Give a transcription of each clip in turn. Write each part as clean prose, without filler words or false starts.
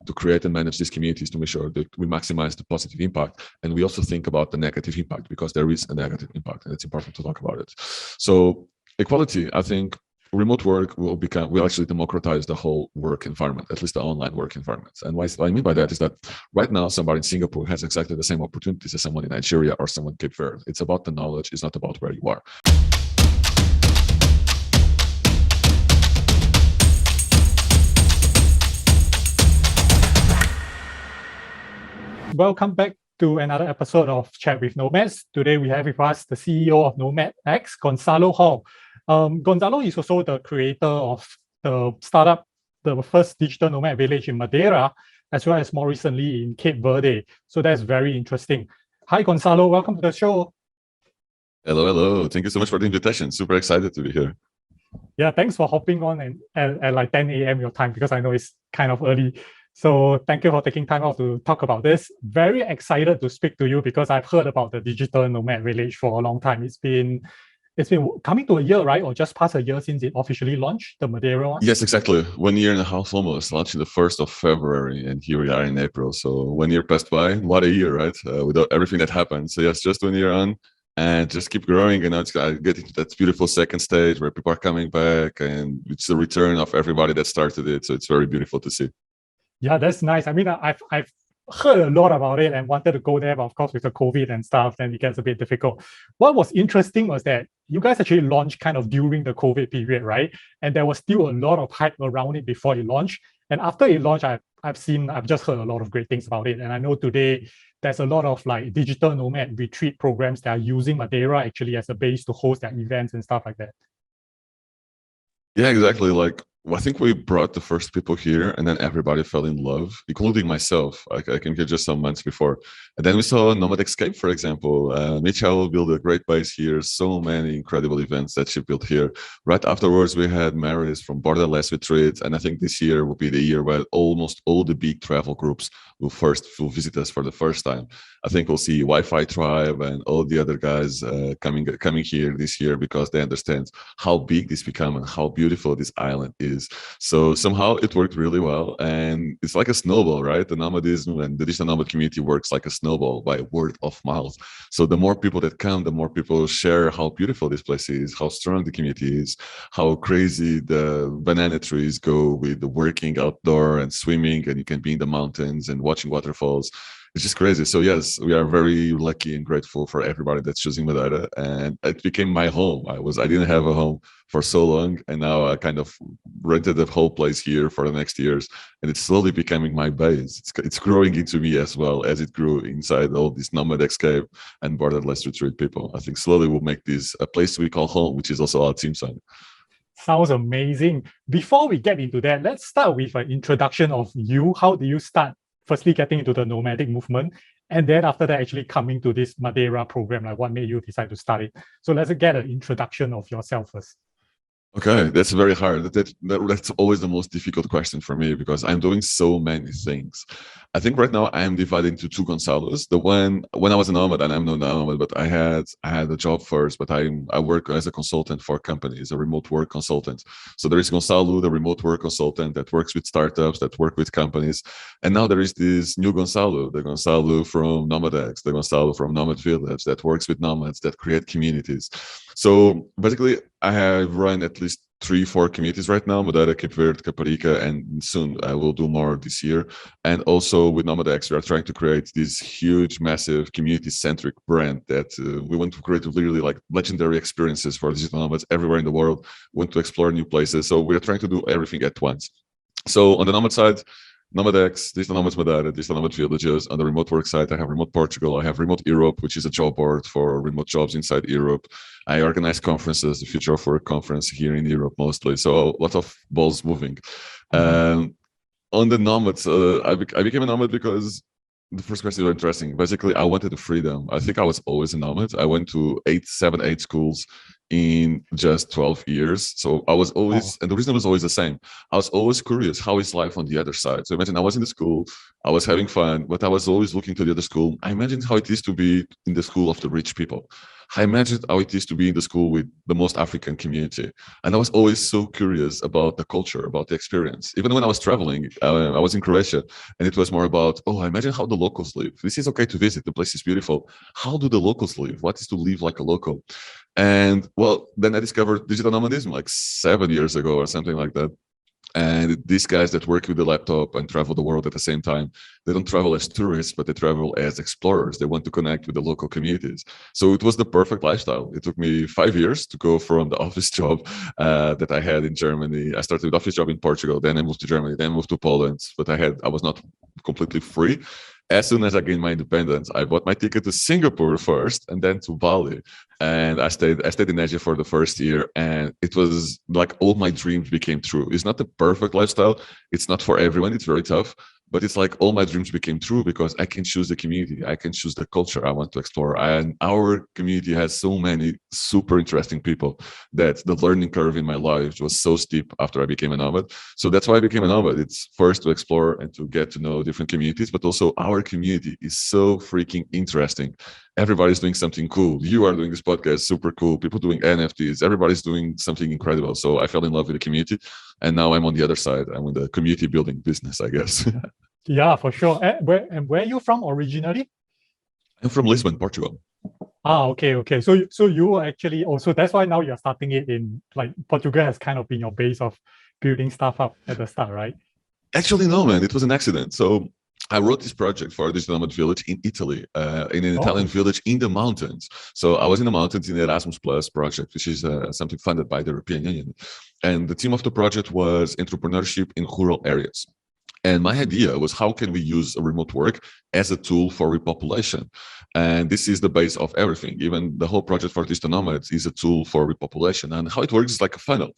to create and manage these communities to make sure that we maximize the positive impact. And we also think about the negative impact, because there is a negative impact, and it's important to talk about it. So equality, I think remote work will actually democratize the whole work environment, at least the online work environment. And what I mean by that is that right now, somebody in Singapore has exactly the same opportunities as someone in Nigeria or someone in Cape Verde. It's about the knowledge, it's not about where you are. Welcome back to another episode of Chat with Nomads. Today we have with us the CEO of Nomad X, Goncalo Hall. Goncalo is also the creator of the startup, the first Digital Nomad Village in Madeira, as well as more recently in Cape Verde. So that's very interesting. Hi, Goncalo. Welcome to the show. Hello. Thank you so much for the invitation. Super excited to be here. Yeah, thanks for hopping on at like 10 a.m. your time, because I know it's kind of early. So thank you for taking time out to talk about this. Very excited to speak to you because I've heard about the Digital Nomad Village for a long time. It's been coming to a year, right? Or just past a year since it officially launched, the Madeira one? Yes, exactly. 1 year and a half almost, launching the 1st of February, and here we are in April. So 1 year passed by. What a year, right? Without everything that happened. So yes, just 1 year on, and just keep growing. And now it's getting to that beautiful second stage where people are coming back, and it's the return of everybody that started it. So it's very beautiful to see. Yeah, that's nice. I mean, I've heard a lot about it and wanted to go there, but of course with the COVID and stuff, then it gets a bit difficult. What was interesting was that you guys actually launched kind of during the COVID period, right? And there was still a lot of hype around it before it launched. And after it launched, I've just heard a lot of great things about it. And I know today there's a lot of like digital nomad retreat programs that are using Madeira actually as a base to host their events and stuff like that. Yeah, exactly. Like, I think we brought the first people here, and then everybody fell in love, including myself. I came here just some months before. And then we saw Nomad X, for example. Michelle built a great base here. So many incredible events that she built here. Right afterwards, we had Maris from Borderless Retreat. And I think this year will be the year where almost all the big travel groups will visit us for the first time. I think we'll see Wi-Fi Tribe and all the other guys coming here this year, because they understand how big this become and how beautiful this island is. So somehow it worked really well, and it's like a snowball, right? The nomadism and the digital nomad community works like a snowball by word of mouth. So the more people that come, the more people share how beautiful this place is, how strong the community is, how crazy the banana trees go with the working outdoor and swimming, and you can be in the mountains and watching waterfalls. It's just crazy. So yes, we are very lucky and grateful for everybody that's choosing Madeira, and it became my home. I didn't have a home for so long, and now I kind of rented the whole place here for the next years, and it's slowly becoming my base. It's growing into me as well as it grew inside all these Nomad X and Borderless Retreat people. I think slowly we'll make this a place we call home, which is also our team song. Sounds amazing. Before we get into that, let's start with an introduction of you. How do you start firstly getting into the nomadic movement, and then after that actually coming to this Madeira program? Like, what made you decide to start it? So let's get an introduction of yourself first. Okay, that's very hard. That's always the most difficult question for me, because I'm doing so many things. I think right now I am divided into two Gonzalos. The one, when I was a nomad, and I'm not a nomad, but I had a job first, but I work as a consultant for companies, a remote work consultant. So there is Goncalo, the remote work consultant that works with startups, that work with companies. And now there is this new Goncalo, the Goncalo from Nomad X, the Goncalo from Nomad Village, that works with nomads, that create communities. So basically, I have run at least 3-4 communities right now: Madeira, Cape Verde, Caparica, and soon I will do more this year. And also with Nomad X, we are trying to create this huge, massive, community-centric brand that we want to create really like legendary experiences for digital nomads everywhere in the world. We want to explore new places. So we're trying to do everything at once. So on the nomad side, Nomad X, Digital Nomads Madeira, Digital Nomad Villages. On the remote work side, I have Remote Portugal, I have Remote Europe, which is a job board for remote jobs inside Europe. I organize conferences, the Future of Work conference here in Europe mostly. So a lot of balls moving. On the nomads, I became a nomad because the first question is interesting. Basically, I wanted the freedom. I think I was always a nomad. I went to 7, 8 schools in just 12 years. So I was always, and the reason was always the same. I was always curious, how is life on the other side? So imagine I was in the school, I was having fun, but I was always looking to the other school. I imagined how it is to be in the school of the rich people. I imagined how it is to be in the school with the most African community. And I was always so curious about the culture, about the experience. Even when I was traveling, I was in Croatia, and it was more about, oh, I imagine how the locals live. This is okay to visit. The place is beautiful. How do the locals live? What is to live like a local? And well, then I discovered digital nomadism like 7 years ago or something like that. And these guys that work with the laptop and travel the world at the same time, they don't travel as tourists, but they travel as explorers. They want to connect with the local communities. So it was the perfect lifestyle. It took me 5 years to go from the office job that I had in Germany. I started with office job in Portugal, then I moved to Germany, then moved to Poland. But I was not completely free. As soon as I gained my independence, I bought my ticket to Singapore first and then to Bali. And I stayed in Asia for the first year, and it was like all my dreams became true. It's not the perfect lifestyle. It's not for everyone. It's very tough. But it's like all my dreams became true because I can choose the community. I can choose the culture I want to explore. And our community has so many super interesting people that the learning curve in my life was so steep after I became a nomad. So that's why I became a nomad. It's first to explore and to get to know different communities, but also our community is so freaking interesting. Everybody's doing something cool. You are doing this podcast, super cool. People doing NFTs. Everybody's doing something incredible. So I fell in love with the community. And now I'm on the other side. I'm in the community building business, I guess. Yeah, for sure. Where are you from originally? I'm from Lisbon, Portugal. Okay. So you actually also, that's why now you're starting it in, like, Portugal has kind of been your base of building stuff up at the start, right? Actually, no, man. It was an accident. So I wrote this project for Digital Nomad Village in Italy, in an Italian village in the mountains. So I was in the mountains in the Erasmus Plus project, which is something funded by the European Union. And the theme of the project was entrepreneurship in rural areas. And my idea was, how can we use remote work as a tool for repopulation? And this is the base of everything. Even the whole project for Digital Nomads is a tool for repopulation. And how it works is like a funnel.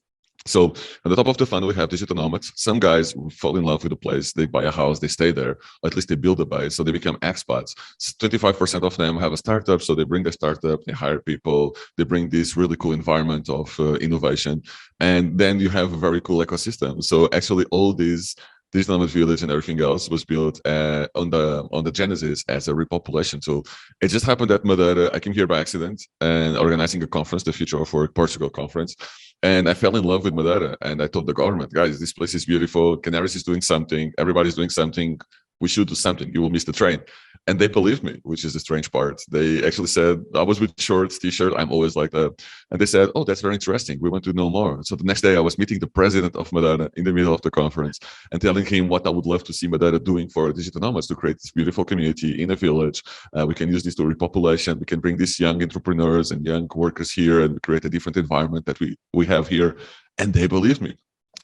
So at the top of the funnel, we have digital nomads. Some guys fall in love with the place. They buy a house, they stay there, or at least they build a base. So they become expats. 25% of them have a startup. So they bring the startup, they hire people, they bring this really cool environment of innovation. And then you have a very cool ecosystem. So actually all these Digital Nomad Village and everything else was built on the genesis as a repopulation tool. It just happened that Madeira, I came here by accident and organizing a conference, the Future of Work Portugal conference. And I fell in love with Madeira, and I told the government, guys, this place is beautiful. Canaries is doing something. Everybody's doing something. We should do something. You will miss the train. And they believed me, which is the strange part. They actually said, I was with shorts, t-shirt. I'm always like that. And they said, oh, that's very interesting. We want to know more. So the next day I was meeting the president of Madeira in the middle of the conference and telling him what I would love to see Madeira doing for digital nomads to create this beautiful community in a village. We can use this to repopulation. We can bring these young entrepreneurs and young workers here and create a different environment that we have here. And they believed me.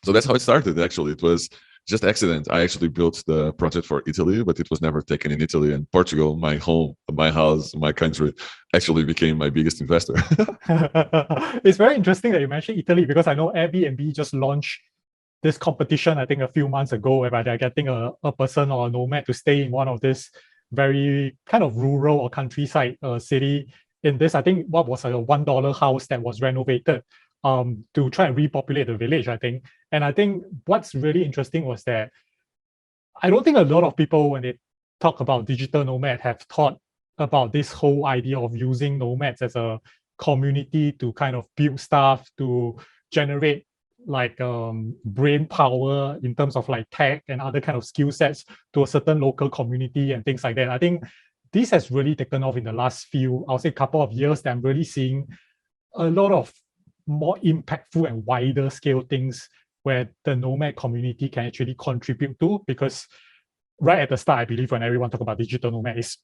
So that's how it started, actually. It was just accident. I actually built the project for Italy, but it was never taken in Italy. And Portugal, my home, my house, my country, actually became my biggest investor. It's very interesting that you mentioned Italy, because I know Airbnb just launched this competition, I think a few months ago, whereby they're getting a person or a nomad to stay in one of this very kind of rural or countryside city in this, I think, what was a $1 house that was renovated to try and repopulate the village, I think. And I think what's really interesting was that I don't think a lot of people, when they talk about digital nomad, have thought about this whole idea of using nomads as a community to kind of build stuff, to generate like brain power in terms of like tech and other kind of skill sets to a certain local community and things like that. I think this has really taken off in the last few, I'll say, couple of years, that I'm really seeing a lot of more impactful and wider scale things where the nomad community can actually contribute to. Because right at the start, I believe when everyone talk about digital nomad, it's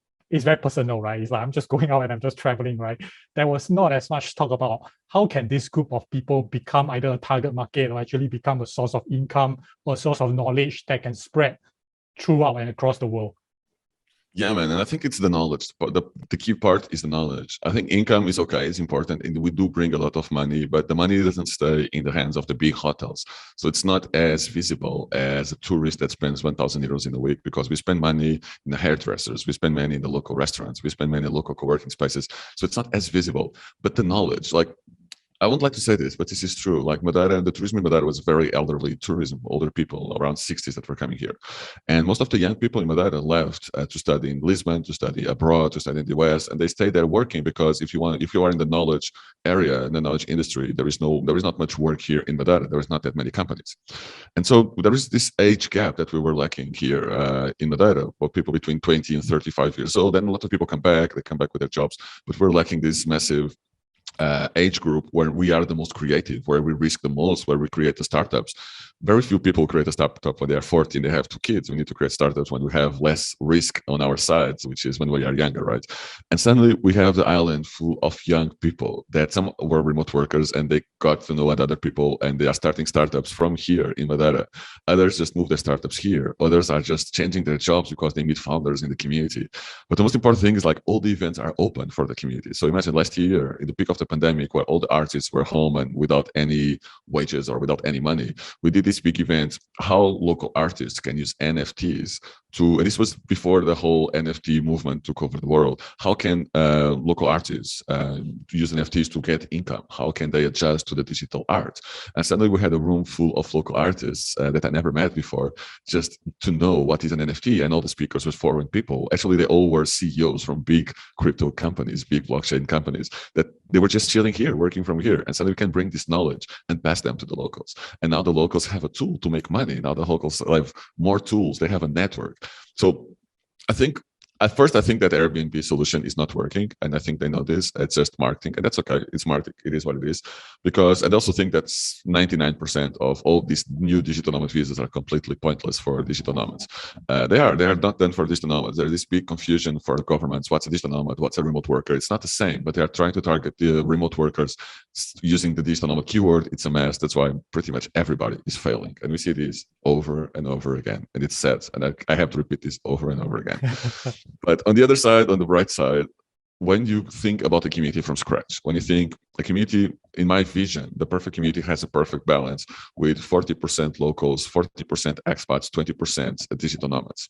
very personal, right? It's like, I'm just going out and I'm just traveling, right? There was not as much talk about how can this group of people become either a target market or actually become a source of income or a source of knowledge that can spread throughout and across the world. Yeah, man. And I think it's the knowledge. But the key part is the knowledge. I think income is okay, it's important, and we do bring a lot of money, but the money doesn't stay in the hands of the big hotels. So it's not as visible as a tourist that spends 1,000 euros in a week, because we spend money in the hairdressers, we spend money in the local restaurants, we spend money in local co-working spaces. So it's not as visible. But the knowledge, like, I wouldn't like to say this, but this is true. Like Madeira, the tourism in Madeira was very elderly tourism, older people around 60s that were coming here. And most of the young people in Madeira left to study in Lisbon, to study abroad, to study in the US, and they stayed there working because if you are in the knowledge area, in the knowledge industry, there is not much work here in Madeira. There is not that many companies. And so there is this age gap that we were lacking here in Madeira for people between 20 and 35 years old. Then a lot of people come back, they come back with their jobs, but we're lacking this massive age group where we are the most creative, where we risk the most, where we create the startups. Very few people create a startup when they are 40 and they have 2 kids. We need to create startups when we have less risk on our sides, which is when we are younger, right? And suddenly we have the island full of young people that some were remote workers and they got to know other people and they are starting startups from here in Madeira. Others just move their startups here. Others are just changing their jobs because they meet founders in the community. But the most important thing is like all the events are open for the community. So imagine last year in the peak of the pandemic where all the artists were home and without any wages or without any money, we did this big event, how local artists can use NFTs to, and this was before the whole NFT movement took over the world. How can local artists use NFTs to get income? How can they adjust to the digital art? And suddenly we had a room full of local artists that I never met before, just to know what is an NFT. And all the speakers were foreign people. Actually, they all were CEOs from big crypto companies, big blockchain companies, that they were just chilling here, working from here. And suddenly we can bring this knowledge and pass them to the locals. And now the locals have a tool to make money. Now the locals have more tools. They have a network. So I think at first, I think that Airbnb solution is not working. And I think they know this. It's just marketing. And that's okay. It's marketing. It is what it is. Because I also think that 99% of all these new digital nomad visas are completely pointless for digital nomads. They are not done for digital nomads. There's this big confusion for governments. What's a digital nomad? What's a remote worker? It's not the same, but they are trying to target the remote workers using the digital nomad keyword. It's a mess. That's why pretty much everybody is failing. And we see this over and over again. And it's sad. And I have to repeat this over and over again. But on the other side, on the bright side, when you think about a community from scratch, when you think a community, in my vision, the perfect community has a perfect balance with 40% locals, 40% expats, 20% digital nomads.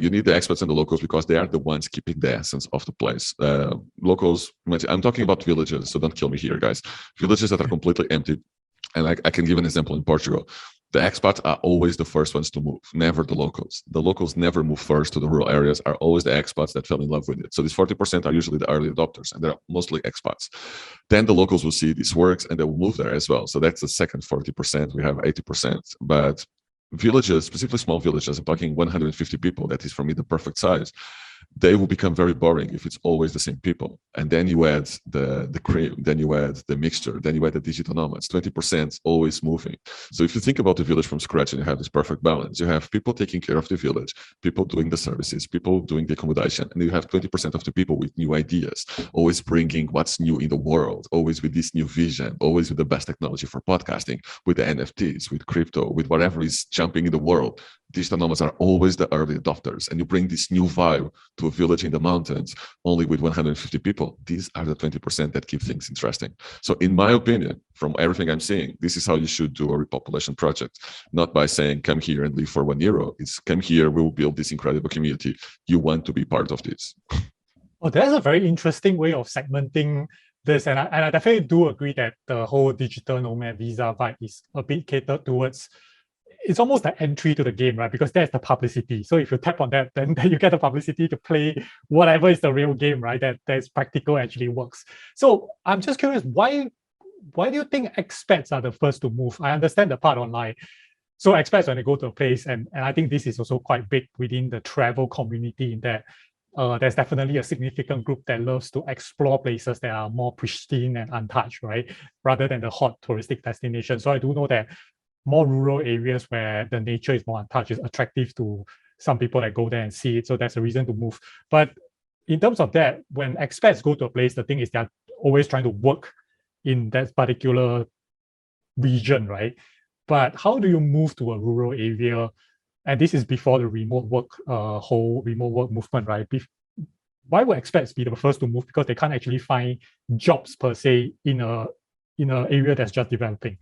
You need the expats and the locals because they are the ones keeping the essence of the place. Locals, I'm talking about villages, so don't kill me here, guys. Villages that are completely empty. And I can give an example in Portugal. The expats are always the first ones to move, never the locals. The locals never move first to the rural areas, are always the expats that fell in love with it. So these 40% are usually the early adopters, and they're mostly expats. Then the locals will see this works, and they will move there as well. So that's the second 40%. We have 80%. But villages, specifically small villages, I'm talking 150 people, that is for me the perfect size. They will become very boring if it's always the same people. And then you add the cream, then you add the mixture, then you add the digital nomads, 20% always moving. So if you think about the village from scratch and you have this perfect balance, you have people taking care of the village, people doing the services, people doing the accommodation, and you have 20% of the people with new ideas, always bringing what's new in the world, always with this new vision, always with the best technology for podcasting, with the NFTs, with crypto, with whatever is jumping in the world. Digital nomads are always the early adopters, and you bring this new vibe to a village in the mountains only with 150 people. These are the 20% that keep things interesting. So in my opinion, from everything I'm seeing, this is how you should do a repopulation project, not by saying come here and live for €1. It's come here, we will build this incredible community. You want to be part of this. Oh, that's a very interesting way of segmenting this, and I definitely do agree that the whole digital nomad visa vibe is a bit catered towards, it's almost an entry to the game, right? Because that's the publicity. So if you tap on that, then you get the publicity to play whatever is the real game, right? That's practical, actually works. So I'm just curious, why do you think expats are the first to move? I understand the part online. So expats, when they go to a place, and I think this is also quite big within the travel community, in that there's definitely a significant group that loves to explore places that are more pristine and untouched, right? Rather than the hot touristic destinations. So I do know that more rural areas where the nature is more untouched is attractive to some people that go there and see it. So that's a reason to move. But in terms of that, when expats go to a place, the thing is they're always trying to work in that particular region, right? But how do you move to a rural area? And this is before the remote work, whole remote work movement, right? Why would expats be the first to move? Because they can't actually find jobs per se in a area that's just developing.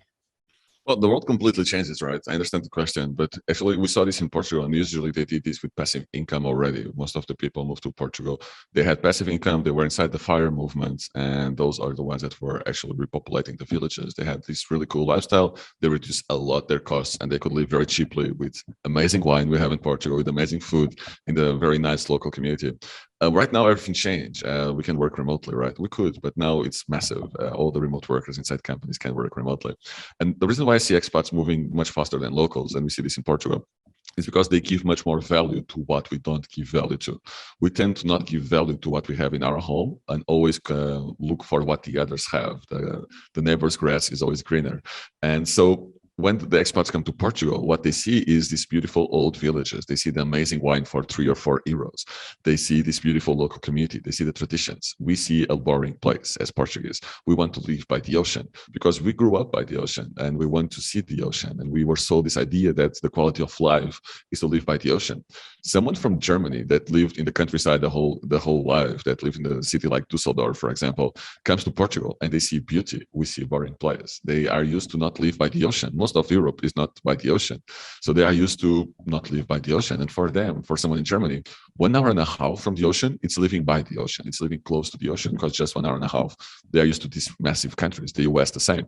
Well, the world completely changes, right? I understand the question, but actually we saw this in Portugal, and usually they did this with passive income already. Most of the people moved to Portugal. They had passive income, they were inside the fire movements, and those are the ones that were actually repopulating the villages. They had this really cool lifestyle. They reduced a lot their costs, and they could live very cheaply with amazing wine we have in Portugal, with amazing food in the very nice local community. Right now, everything changed. We can work remotely, right? We could, but now it's massive. All the remote workers inside companies can work remotely. And the reason why I see expats moving much faster than locals, and we see this in Portugal, is because they give much more value to what we don't give value to. We tend to not give value to what we have in our home and always look for what the others have. The neighbor's grass is always greener. And so when the expats come to Portugal, what they see is these beautiful old villages. They see the amazing wine for 3 or 4 euros. They see this beautiful local community. They see the traditions. We see a boring place as Portuguese. We want to live by the ocean because we grew up by the ocean and we want to see the ocean. And we were sold this idea that the quality of life is to live by the ocean. Someone from Germany that lived in the countryside the whole life, that lived in a city like Dusseldorf, for example, comes to Portugal and they see beauty. We see a boring place. They are used to not live by the ocean. Most of Europe is not by the ocean. So they are used to not live by the ocean. And for them, for someone in Germany, 1 hour and a half from the ocean, it's living by the ocean. It's living close to the ocean because just 1 hour and a half, they are used to these massive countries, the US the same.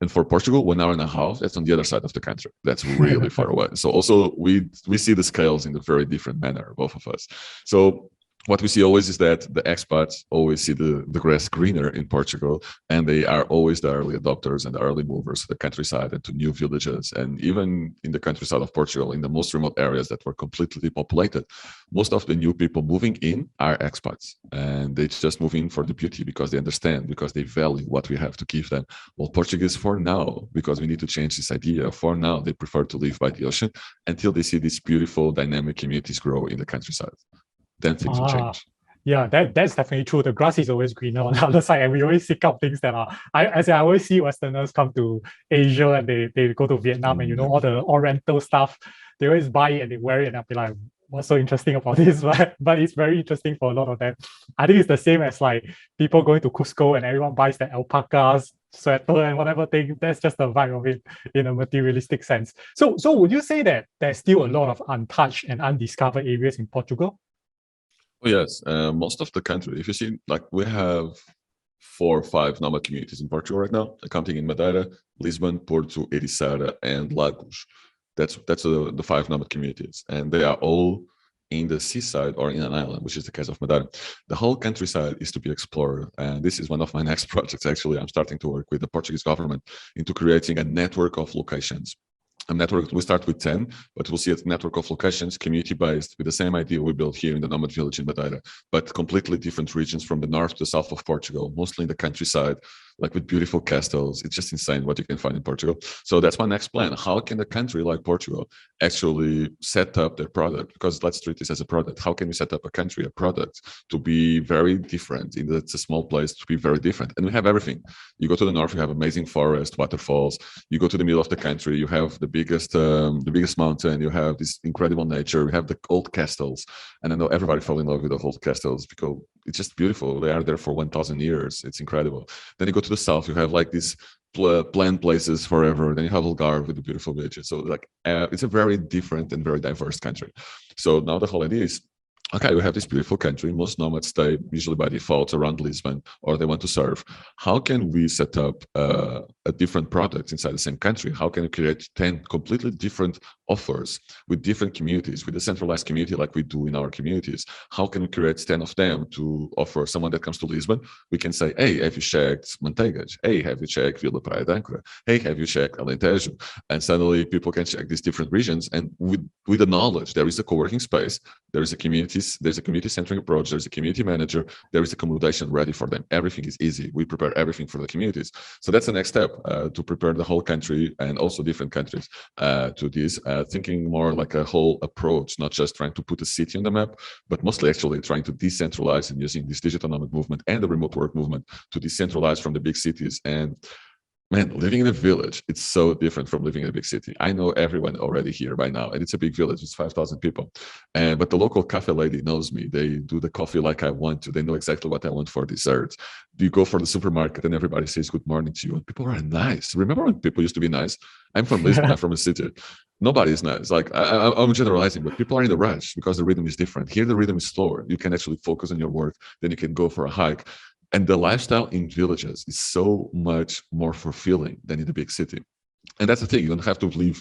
And for Portugal, 1 hour and a half, that's on the other side of the country. That's really far away. So also we see the scales in a very different manner, both of us. So what we see always is that the expats always see the grass greener in Portugal, and they are always the early adopters and the early movers to the countryside and to new villages. And even in the countryside of Portugal, in the most remote areas that were completely depopulated, most of the new people moving in are expats. And they just move in for the beauty because they understand, because they value what we have to give them. Well, Portuguese for now, because we need to change this idea, for now, they prefer to live by the ocean until they see these beautiful, dynamic communities grow in the countryside. Then things will change. Yeah, that's definitely true. The grass is always greener on the other side, and we always seek out things that are. I always see Westerners come to Asia and they go to Vietnam and all the Oriental stuff. They always buy it and they wear it, and I'll be like, what's so interesting about this? But it's very interesting for a lot of them. I think it's the same as like people going to Cusco and everyone buys the alpacas sweater and whatever thing. That's just the vibe of it in a materialistic sense. So would you say that there's still a lot of untouched and undiscovered areas in Portugal? Oh, yes, most of the country. If you see, like we have 4 or 5 nomad communities in Portugal right now, counting in Madeira, Lisbon, Porto, Ericeira, and Lagos. That's the 5 nomad communities, and they are all in the seaside or in an island, which is the case of Madeira. The whole countryside is to be explored, and this is one of my next projects. Actually, I'm starting to work with the Portuguese government into creating a network of locations. A network, we start with 10, but we'll see a network of locations, community-based, with the same idea we built here in the Nomad Village in Madeira, but completely different regions from the north to the south of Portugal, mostly in the countryside, like with beautiful castles. It's just insane what you can find in Portugal. So that's my next plan. How can a country like Portugal actually set up their product? Because let's treat this as a product. How can we set up a country, a product, to be very different? It's a small place to be very different. And we have everything. You go to the north, you have amazing forest, waterfalls. You go to the middle of the country, you have the biggest mountain. You have this incredible nature. We have the old castles. And I know everybody fell in love with the old castles because it's just beautiful. They are there for 1,000 years. It's incredible. Then you go to the south, you have like these planned places forever. Then you have Algarve with the beautiful beaches. So like it's a very different and very diverse country. So now the whole idea is, okay, we have this beautiful country. Most nomads stay usually by default around Lisbon, or they want to serve. How can we set up a different product inside the same country? How can we create 10 completely different offers with different communities, with a centralized community like we do in our communities? How can we create 10 of them to offer someone that comes to Lisbon? We can say, hey, have you checked Manteigas? Hey, have you checked Vila Praia d'Ancora? Hey, have you checked Alentejo? And suddenly people can check these different regions. And with the knowledge, there is a co-working space, there is a community-centric approach, there's a community manager, there is accommodation ready for them. Everything is easy. We prepare everything for the communities. So that's the next step, to prepare the whole country and also different countries to this, thinking more like a whole approach, not just trying to put a city on the map, but mostly actually trying to decentralize and using this digital nomad movement and the remote work movement to decentralize from the big cities and Man, living in a village, it's so different from living in a big city. I know everyone already here by now, and it's a big village. It's 5,000 people. But the local cafe lady knows me. They do the coffee like I want to. They know exactly what I want for dessert. You go for the supermarket and everybody says good morning to you. And people are nice. Remember when people used to be nice? I'm from Lisbon. I'm from a city. Nobody is nice. Like I'm generalizing, but people are in a rush because the rhythm is different. Here, the rhythm is slower. You can actually focus on your work. Then you can go for a hike. And the lifestyle in villages is so much more fulfilling than in the big city. And that's the thing, you don't have to live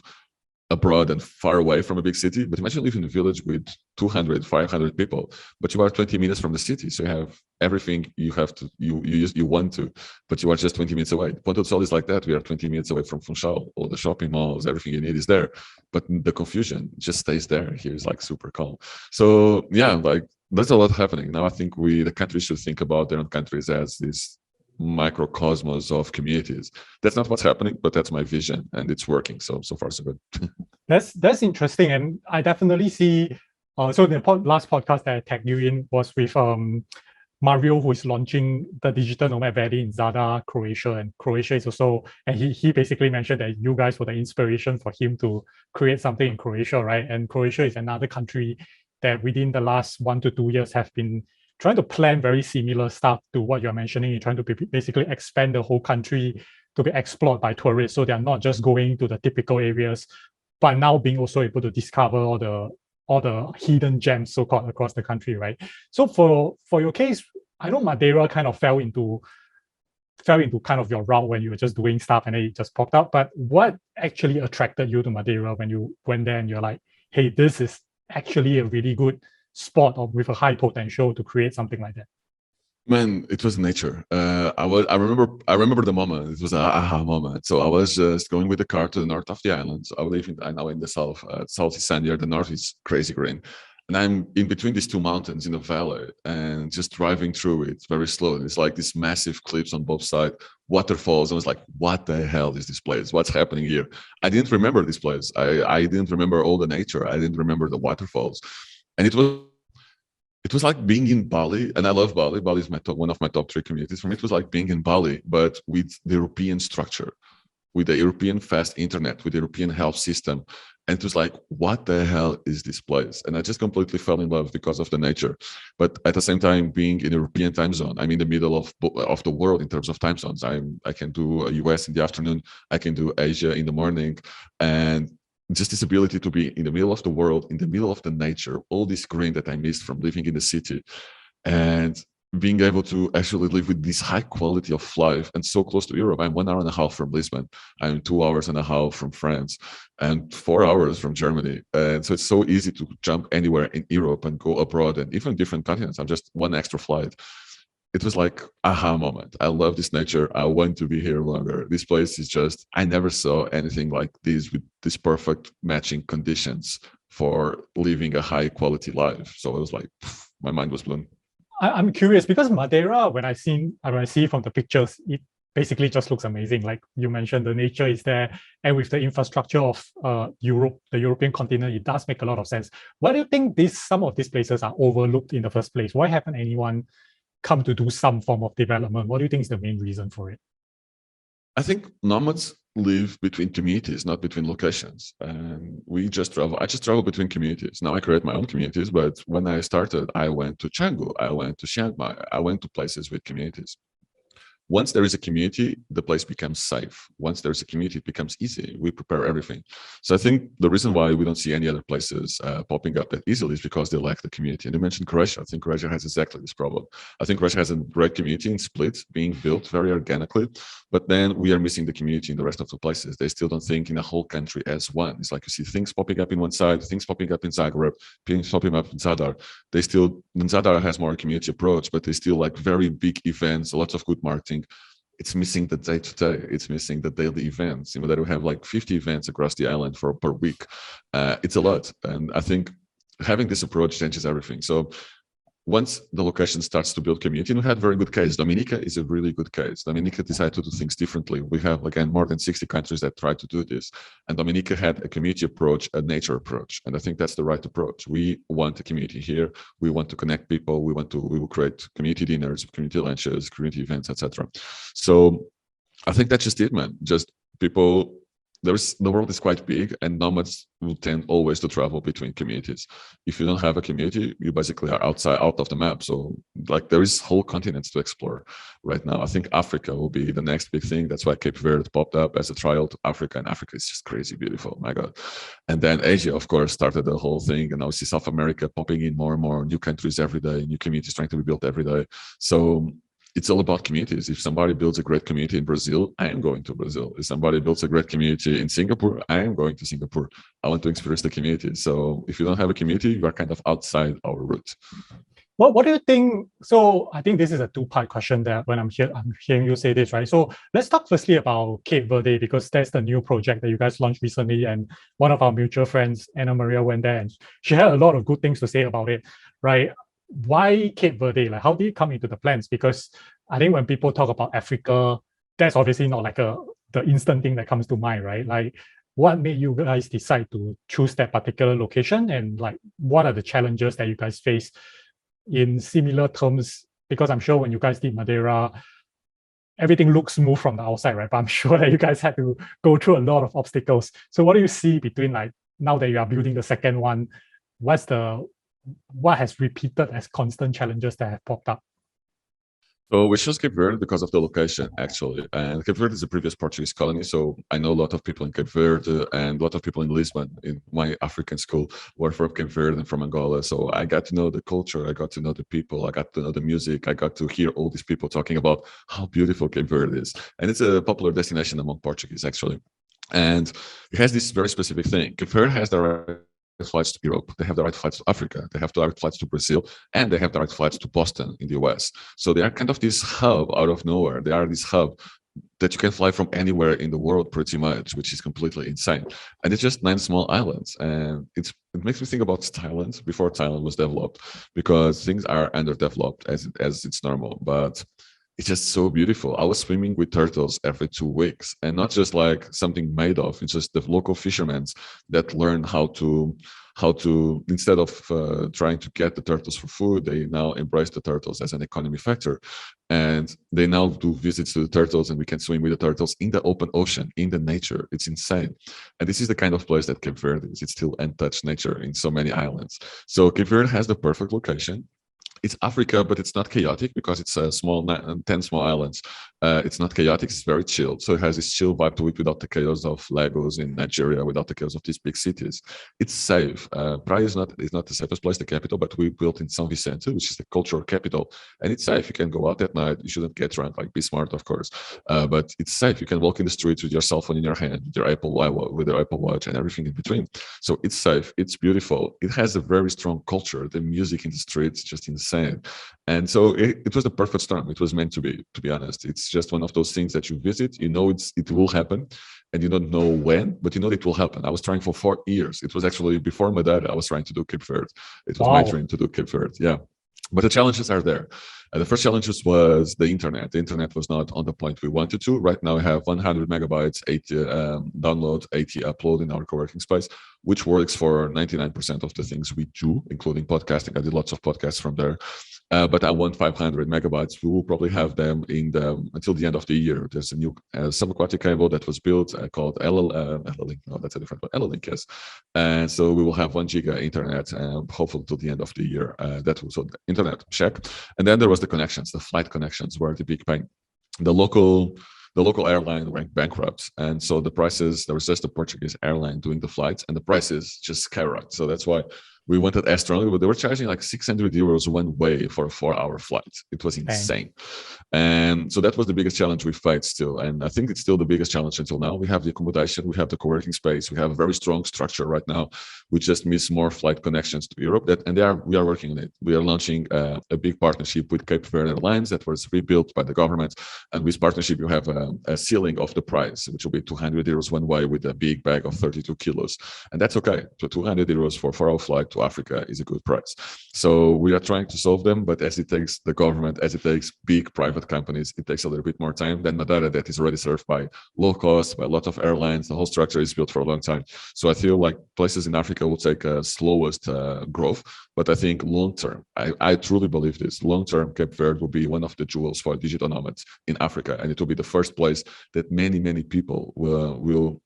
abroad and far away from a big city, but imagine living in a village with 200, 500 people, but you are 20 minutes from the city. So you have everything you have to, you want to, but you are just 20 minutes away. Ponta do Sol is like that. We are 20 minutes away from Funchal. All the shopping malls, everything you need is there, but the confusion just stays there. Here is like super calm. So yeah, like there's a lot happening. Now I think the countries should think about their own countries as this microcosmos of communities. That's not what's happening, but that's my vision, and it's working. So far so good. That's interesting, and I definitely see. So the last podcast that I tagged you in was with Mario, who is launching the Digital Nomad Valley in Zadar, Croatia, and Croatia is also. And he basically mentioned that you guys were the inspiration for him to create something in Croatia, right? And Croatia is another country that within the last 1 to 2 years have been trying to plan very similar stuff to what you're mentioning. You're trying to basically expand the whole country to be explored by tourists. So they're not just going to the typical areas, but now being also able to discover all the hidden gems, so-called, across the country, right? So for your case, I know Madeira kind of fell into kind of your route when you were just doing stuff and then it just popped up. But what actually attracted you to Madeira when you went there and you're like, hey, this is actually a really good spot or with a high potential to create something like that? Man, it was nature. I remember the moment. It was an aha moment. So I was just going with the car to the north of the island. So I now in the south. South is sandier. The north is crazy green. And I'm in between these two mountains in a valley and just driving through it very slowly. It's like these massive cliffs on both sides, waterfalls. I was like, what the hell is this place? What's happening here? I didn't remember this place. I didn't remember all the nature. I didn't remember the waterfalls. And it was like being in Bali, and I love Bali. Bali is one of my top 3 communities. For me, it was like being in Bali, but with the European structure, with the European fast internet, with the European health system. And it was like, what the hell is this place? And I just completely fell in love because of the nature. But at the same time, being in a European time zone, I'm in the middle of the world in terms of time zones. I can do US in the afternoon, I can do Asia in the morning, and just this ability to be in the middle of the world, in the middle of the nature, all this green that I missed from living in the city, and being able to actually live with this high quality of life and so close to Europe. I'm 1 hour and a half from Lisbon. I'm 2 hours and a half from France and 4 hours from Germany. And so it's so easy to jump anywhere in Europe and go abroad and even different continents. I'm just one extra flight. It was like aha moment. I love this nature. I want to be here longer. This place is just, I never saw anything like this with this perfect matching conditions for living a high quality life. So it was like, my mind was blown. I'm curious because Madeira, when I see from the pictures, it basically just looks amazing. Like you mentioned, the nature is there, and with the infrastructure of Europe, the European continent, it does make a lot of sense. Why do you think some of these places are overlooked in the first place? Why haven't anyone come to do some form of development? What do you think is the main reason for it? I think nomads live between communities, not between locations. And we just travel. I just travel between communities. Now I create my own communities, but when I started, I went to Canggu, I went to Chiang Mai, I went to places with communities. Once there is a community, the place becomes safe. Once there's a community, it becomes easy. We prepare everything. So I think the reason why we don't see any other places popping up that easily is because they lack the community. And you mentioned Croatia. I think Croatia has exactly this problem. I think Croatia has a great community in Split being built very organically, but then we are missing the community in the rest of the places. They still don't think in a whole country as one. It's like you see things popping up in one side, things popping up in Zagreb, things popping up in Zadar. Zadar has more community approach, but they still like very big events, lots of good marketing. It's missing the day-to-day. It's missing the daily events. That we have like 50 events across the island per week. It's a lot. And I think having this approach changes everything. So once the location starts to build community, and we had very good case. Dominica is a really good case. Dominica decided to do things differently. We have, again, more than 60 countries that try to do this. And Dominica had a community approach, a nature approach. And I think that's the right approach. We want a community here. We want to connect people. We will create community dinners, community lunches, community events, etc. So I think that's just it, man. Just people. The world is quite big, and nomads will tend always to travel between communities. If you don't have a community, you basically are out of the map. So like there is whole continents to explore right now. I think Africa will be the next big thing. That's why Cape Verde popped up as a trial to Africa, and Africa is just crazy beautiful. My God. And then Asia, of course, started the whole thing, and now we see South America popping in more and more new countries every day, new communities trying to be built every day. So it's all about communities. If somebody builds a great community in Brazil, I am going to Brazil. If somebody builds a great community in Singapore, I am going to Singapore. I want to experience the community. So if you don't have a community, you are kind of outside our route. What do you think? So I think this is a two-part question that when I'm hearing you say this, right? So let's talk firstly about Cape Verde, because that's the new project that you guys launched recently. And one of our mutual friends, Anna Maria, went there and she had a lot of good things to say about it, right? Why Cape Verde? Like, how did it come into the plans? Because I think when people talk about Africa, that's obviously not like the instant thing that comes to mind, right? Like, what made you guys decide to choose that particular location, and like, what are the challenges that you guys face in similar terms? Because I'm sure when you guys did Madeira, everything looks smooth from the outside, right? But I'm sure that you guys had to go through a lot of obstacles. So what do you see between, like, now that you are building the second one, what has repeated as constant challenges that have popped up? So we chose Cape Verde because of the location, actually. And Cape Verde is a previous Portuguese colony, so I know a lot of people in Cape Verde and a lot of people in Lisbon in my African school were from Cape Verde and from Angola. So I got to know the culture, I got to know the people, I got to know the music, I got to hear all these people talking about how beautiful Cape Verde is. And it's a popular destination among Portuguese, actually. And it has this very specific thing. Cape Verde has the flights to Europe, they have direct flights to Africa, they have direct flights to Brazil, and they have direct flights to Boston in the US. So they are kind of this hub out of nowhere. They are this hub that you can fly from anywhere in the world pretty much, which is completely insane. And it's just 9 small islands. And it makes me think about Thailand before Thailand was developed, because things are underdeveloped as it's normal. But it's just so beautiful. I was swimming with turtles every 2 weeks, and not just like something made of. It's just the local fishermen that learn how to instead of trying to get the turtles for food, they now embrace the turtles as an economy factor, and they now do visits to the turtles, and we can swim with the turtles in the open ocean, in the nature. It's insane. And this is the kind of place that Cape Verde is. It's still untouched nature in so many islands. So Cape Verde has the perfect location. It's Africa, but it's not chaotic because it's a small 10 small islands. It's not chaotic, it's very chilled. So it has this chill vibe to it without the chaos of Lagos in Nigeria, without the chaos of these big cities. It's safe. Praia is not the safest place, the capital, but we built in São Vicente, which is the cultural capital. And it's safe. You can go out at night. You shouldn't get drunk, like be smart, of course. But it's safe. You can walk in the streets with your cell phone in your hand, with your Apple Watch and everything in between. So it's safe. It's beautiful. It has a very strong culture. The music in the streets, just insane. And so it was the perfect storm. It was meant to be honest. It's just one of those things that you visit, you know it will happen, and you don't know when, but you know it will happen. I was trying for 4 years. It was actually before Madeira, I was trying to do Cape Verde. It was my dream to do Cape Verde, yeah. But the challenges are there. The first challenges was the internet. The internet was not on the point we wanted to. Right now we have 100 megabytes, 80 download, 80 upload in our co-working space, which works for 99% of the things we do, including podcasting. I did lots of podcasts from there. But I want 500 megabytes. We will probably have them until the end of the year. There's a new subaquatic cable that was built called LLink. No, that's a different one. LLink, yes. And so we will have 1 giga internet, hopefully till the end of the year. That was the internet check. And then there was the connections, the flight connections were the big pain. The local airline went bankrupt, and so the prices, there was just a Portuguese airline doing the flights, and the prices just skyrocketed. So that's why we wanted astronomically, but they were charging like 600 euros one way for a 4-hour flight. It was insane. And so that was the biggest challenge we faced still. And I think it's still the biggest challenge until now. We have the accommodation, we have the co-working space, we have a very strong structure right now. We just miss more flight connections to Europe, we are working on it. We are launching a big partnership with Cape Verde Airlines that was rebuilt by the government. And with partnership, you have a ceiling of the price, which will be 200 euros one way with a big bag of 32 kilos. And that's okay. So 200 euros for a 4-hour flight to Africa is a good price. So we are trying to solve them, but as it takes the government, as it takes big private companies, it takes a little bit more time than Madeira, that is already served by low cost, by a lot of airlines. The whole structure is built for a long time. So I feel like places in Africa will take slowest growth, but I think long term, I truly believe this, long term Cape Verde will be one of the jewels for digital nomads in Africa, and it will be the first place that many people will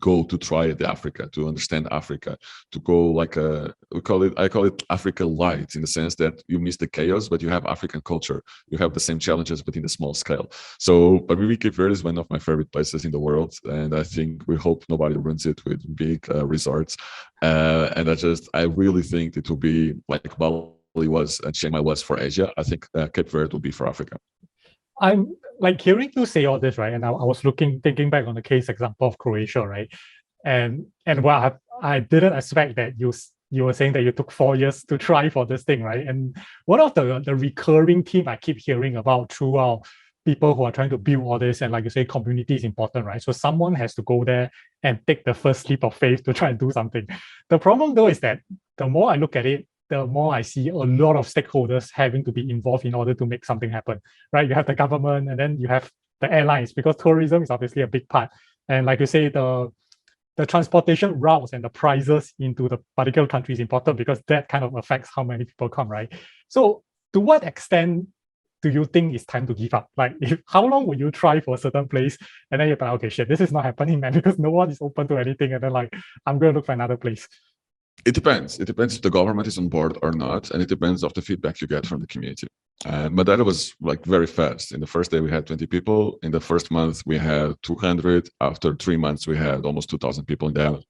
go to try the Africa, to understand Africa, to go like I call it Africa light, in the sense that you miss the chaos, but you have African culture, you have the same challenges, but in a small scale. So, but maybe Cape Verde is one of my favorite places in the world, and I think we hope nobody ruins it with big resorts. And I really think it will be like Bali was and Chiang Mai was for Asia. I think Cape Verde will be for Africa. I'm like hearing you say all this, right? And I was thinking back on the case example of Croatia, right? And well, I didn't expect that you were saying that you took 4 years to try for this thing, right? And one of the recurring theme I keep hearing about throughout people who are trying to build all this, and like you say, community is important, right? So someone has to go there and take the first leap of faith to try and do something. The problem though is that the more I look at it, the more I see a lot of stakeholders having to be involved in order to make something happen, right? You have the government, and then you have the airlines, because tourism is obviously a big part. And like you say, the transportation routes and the prices into the particular country is important, because that kind of affects how many people come, right? So to what extent do you think it's time to give up? Like, how long will you try for a certain place, and then you're like, okay, shit, this is not happening, man, because no one is open to anything, and then like, I'm going to look for another place. It depends. It depends if the government is on board or not, and it depends of the feedback you get from the community. Madeira was like very fast. In the first day, we had 20 people. In the first month, we had 200. After 3 months, we had almost 2,000 people in the island.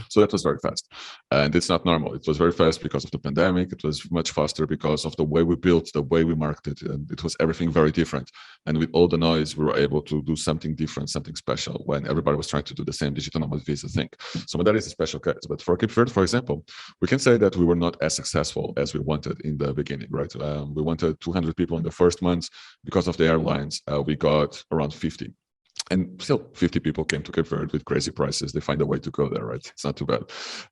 So that was very fast, and it's not normal. It was very fast because of the pandemic. It was much faster because of the way we built, the way we marketed, and it was everything very different. And with all the noise, we were able to do something different, something special, when everybody was trying to do the same digital nomad visa thing. So that is a special case. But for Cape Verde, for example, we can say that we were not as successful as we wanted in the beginning, right? We wanted 200 people in the first months. Because of the airlines, we got around 50. And still 50 people came to Cape Verde with crazy prices. They find a way to go there, right? It's not too bad.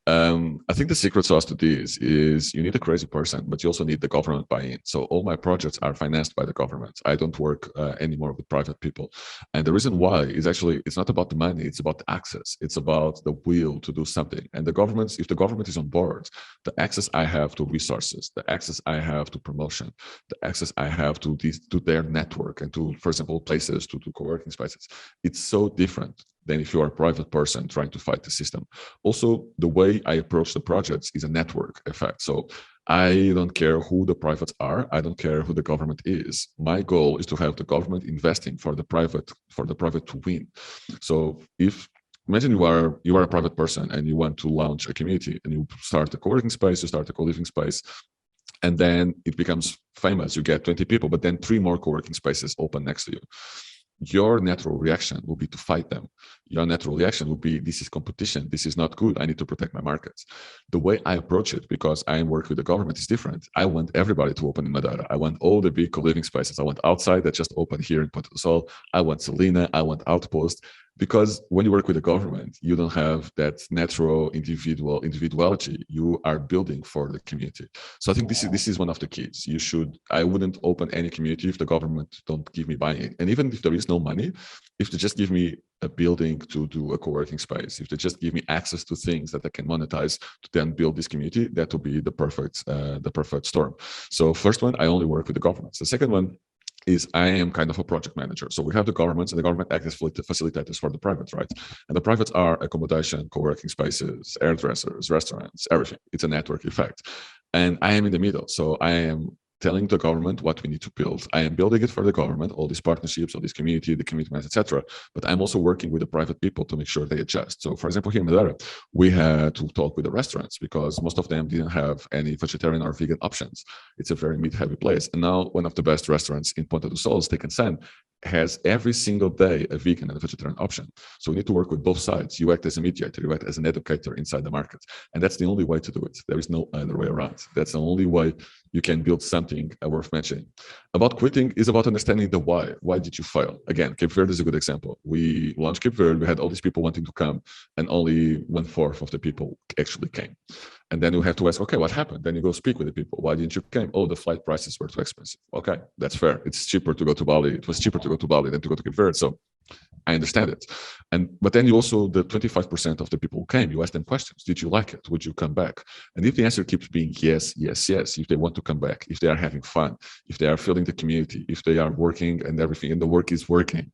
I think the secret sauce to this is you need a crazy person, but you also need the government buy-in. So all my projects are financed by the government. I don't work anymore with private people. And the reason why is actually, it's not about the money, it's about the access. It's about the will to do something. And the government, if the government is on board, the access I have to resources, the access I have to promotion, the access I have to their network and to, for example, places, to co-working spaces, it's so different than if you are a private person trying to fight the system. Also, the way I approach the projects is a network effect. So I don't care who the privates are. I don't care who the government is. My goal is to have the government investing for the private to win. So imagine you are a private person and you want to launch a community, and you start a co-working space, you start a co-living space, and then it becomes famous. You get 20 people, but then 3 more co-working spaces open next to you. Your natural reaction will be to fight them. Your natural reaction will be, this is competition. This is not good. I need to protect my markets. The way I approach it, because I work with the government, is different. I want everybody to open in Madeira. I want all the big co-living spaces. I want Outside that just opened here in Ponta do Sol. I want Salina. I want Outpost. Because when you work with the government, you don't have that natural individuality. You are building for the community. So I think this is one of the keys. I wouldn't open any community if the government don't give me buy-in. And even if there is no money, if they just give me a building to do a co-working space, if they just give me access to things that I can monetize to then build this community, that will be the perfect storm. So first one, I only work with the governments. The second one is I am kind of a project manager. So we have the governments, and the government act as facilitators for the privates, right? And the privates are accommodation, co-working spaces, hairdressers, restaurants, everything. It's a network effect. And I am in the middle. So I am telling the government what we need to build. I am building it for the government, all these partnerships, all this community, the commitments, etc. But I'm also working with the private people to make sure they adjust. So for example, here in Madeira, we had to talk with the restaurants because most of them didn't have any vegetarian or vegan options. It's a very meat-heavy place. And now one of the best restaurants in Ponta do Sol, Steak and Sand, has every single day a vegan and a vegetarian option. So we need to work with both sides. You act as a mediator, you act as an educator inside the market. And that's the only way to do it. There is no other way around. That's the only way you can build something worth mentioning. About quitting is about understanding the why. Why did you fail? Again, Cape Verde is a good example. We launched Cape Verde, we had all these people wanting to come, and only 1/4 of the people actually came. And then you have to ask, okay, what happened? Then you go speak with the people. Why didn't you come? Oh, the flight prices were too expensive. Okay, that's fair. It's cheaper to go to Bali. It was cheaper to go to Bali than to go to Cape Verde. So I understand it. But then you also, the 25% of the people who came, you ask them questions. Did you like it? Would you come back? And if the answer keeps being yes, yes, yes, if they want to come back, if they are having fun, if they are feeling the community, if they are working and everything, and the work is working,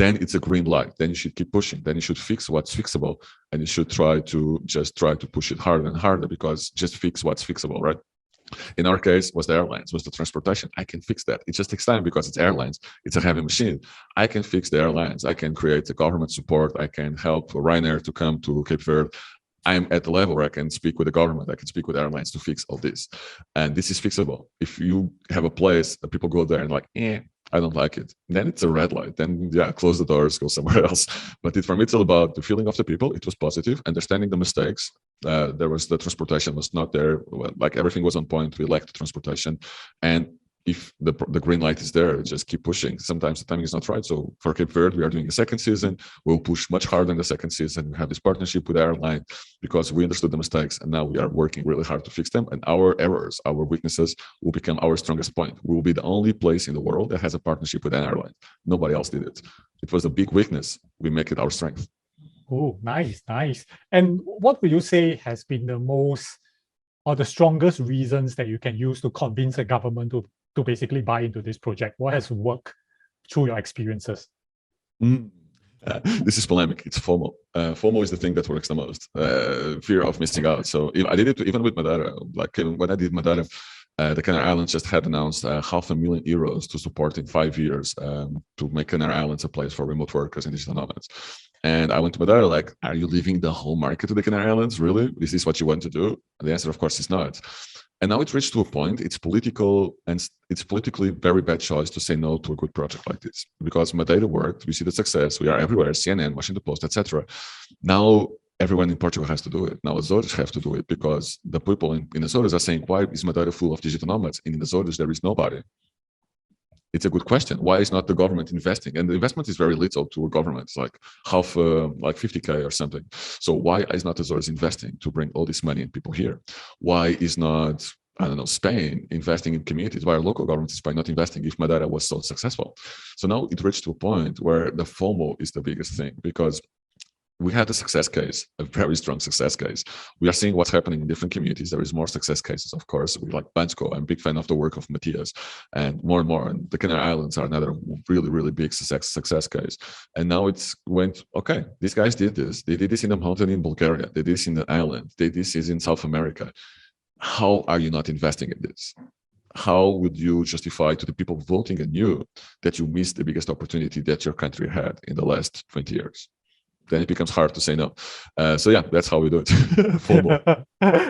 then it's a green light. Then you should keep pushing. Then you should fix what's fixable. And you should try to push it harder and harder, because just fix what's fixable, right? In our case, was the airlines, was the transportation. I can fix that. It just takes time because it's airlines. It's a heavy machine. I can fix the airlines. I can create the government support. I can help Ryanair to come to Cape Verde. I'm at the level where I can speak with the government. I can speak with airlines to fix all this. And this is fixable. If you have a place that people go there and like, I don't like it, then it's a red light. Then yeah, close the doors, go somewhere else. But for me, it's all about the feeling of the people. It was positive, understanding the mistakes. There was the transportation was not there. Like everything was on point. We lacked transportation. And if the green light is there, just keep pushing. Sometimes the timing is not right. So for Cape Verde, we are doing a second season. We'll push much harder in the second season. We have this partnership with the airline because we understood the mistakes, and now we are working really hard to fix them. And our errors, our weaknesses will become our strongest point. We will be the only place in the world that has a partnership with an airline. Nobody else did it. It was a big weakness. We make it our strength. Oh, nice, nice. And what would you say has been the most or the strongest reasons that you can use to convince the government to basically buy into this project? What has worked through your experiences? This is polemic. It's FOMO. FOMO is the thing that works the most. Fear of missing out. So I did it even with Madeira. Like when I did Madeira, the Canary Islands just had announced €500,000 to support in 5 years to make Canary Islands a place for remote workers and digital nomads. And I went to Madeira like, are you leaving the whole market to the Canary Islands? Really? Is this what you want to do? And the answer, of course, is not. And now it reached to a point, it's political, and it's politically very bad choice to say no to a good project like this. Because Madeira worked, we see the success, we are everywhere, CNN, Washington Post, etc. Now everyone in Portugal has to do it. Now Azores have to do it because the people in Azores are saying, why is Madeira full of digital nomads? And in Azores, there is nobody. It's a good question. Why is not the government investing? And the investment is very little to a government. It's like half, like 50K or something. So why is not Azores investing to bring all this money and people here? Why is not, I don't know, Spain investing in communities? Why are local governments in Spain not investing if Madeira was so successful? So now it reached to a point where the FOMO is the biggest thing, because we had a success case, a very strong success case. We are seeing what's happening in different communities. There is more success cases, of course. We like Bansko. I'm a big fan of the work of Matthias, and more. And the Canary Islands are another really, really big success case. And now it's went, okay, these guys did this. They did this in the mountain in Bulgaria. They did this in the island. They did this in South America. How are you not investing in this? How would you justify to the people voting on you that you missed the biggest opportunity that your country had in the last 20 years? Then it becomes hard to say no. So yeah, that's how we do it.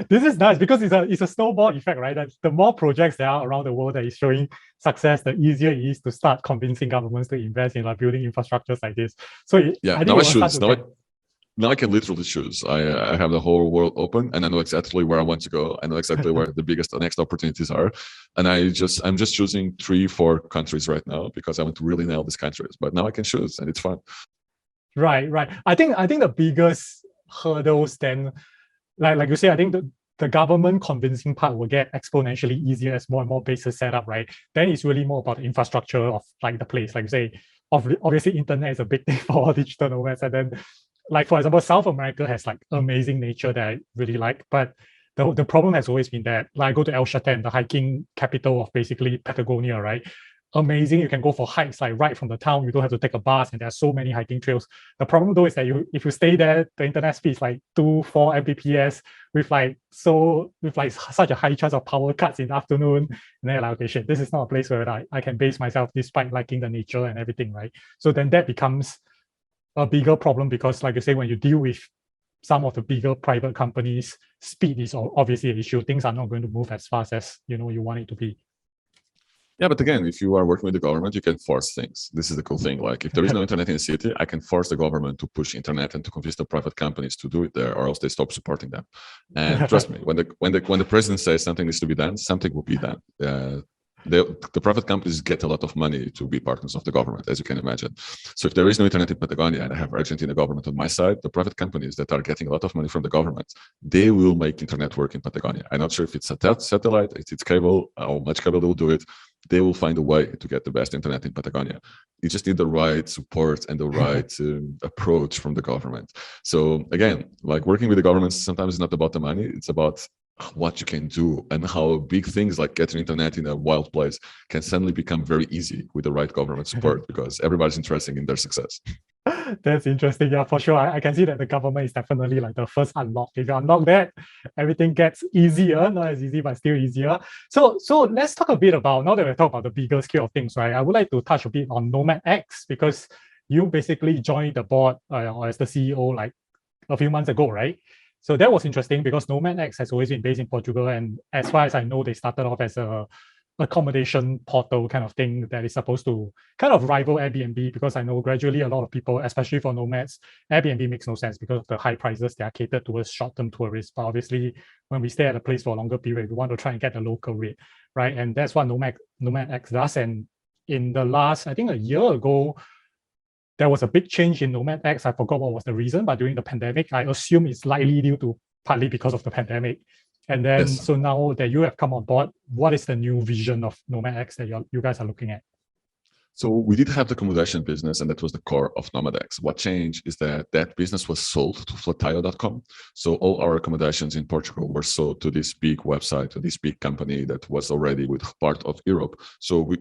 This is nice because it's a snowball effect, right? That the more projects there are around the world that is showing success, the easier it is to start convincing governments to invest in like building infrastructures like this. So yeah, now I choose. Now I can literally choose. I have the whole world open, and I know exactly where I want to go. I know exactly where the next opportunities are, and I'm just choosing 3-4 countries right now because I want to really nail these countries. But now I can choose, and it's fun. Right. I think the biggest hurdles then, like you say, I think the government convincing part will get exponentially easier as more and more bases set up, right? Then it's really more about the infrastructure of like the place. Like you say, obviously internet is a big thing for all digital nomads. And then, like for example, South America has like amazing nature that I really like, but the problem has always been that, like I go to El Chaten, the hiking capital of basically Patagonia, right? Amazing. You can go for hikes like right from the town. You don't have to take a bus, and there are so many hiking trails. The problem though is that if you stay there, the internet speed is like 2-4 Mbps with such a high chance of power cuts in the afternoon. And then like, okay, shit, this is not a place where I can base myself despite liking the nature and everything, right? So then that becomes a bigger problem because, like I say, when you deal with some of the bigger private companies, speed is obviously an issue. Things are not going to move as fast as you want it to be. Yeah, but again, if you are working with the government, you can force things. This is the cool thing. Like if there is no internet in the city, I can force the government to push internet and to convince the private companies to do it there, or else they stop supporting them. And trust me, when the president says something needs to be done, something will be done. the private companies get a lot of money to be partners of the government, as you can imagine. So if there is no internet in Patagonia and I have Argentina government on my side, the private companies that are getting a lot of money from the government, they will make internet work in Patagonia. I'm not sure if it's a satellite, it's cable, how much cable they will do it. They will find a way to get the best internet in Patagonia. You just need the right support and the right approach from the government. So again, like working with the government sometimes is not about the money, it's about what you can do and how big things like getting internet in a wild place can suddenly become very easy with the right government support because everybody's interested in their success. That's interesting. Yeah, for sure. I can see that the government is definitely like the first unlock. If you unlock that, everything gets easier, not as easy, but still easier. So let's talk a bit about, now that we talk about the bigger scale of things, right? I would like to touch a bit on Nomad X because you basically joined the board or as the CEO like a few months ago, right? So that was interesting because Nomad X has always been based in Portugal. And as far as I know, they started off as a accommodation portal kind of thing that is supposed to kind of rival Airbnb, because I know gradually a lot of people, especially for nomads, Airbnb makes no sense because of the high prices. They are catered towards short-term tourists. But obviously, when we stay at a place for a longer period, we want to try and get a local rate, right? And that's what Nomad X does. And in the last, I think a year ago, there was a big change in Nomad X. I forgot what was the reason, but during the pandemic, I assume it's likely due to partly because of the pandemic. And then, yes. So now that you have come on board, what is the new vision of Nomad X that you guys are looking at? So we did have the accommodation business, and that was the core of Nomad X. What changed is that business was sold to flatio.com. So all our accommodations in Portugal were sold to this big website, to this big company that was already with part of Europe. So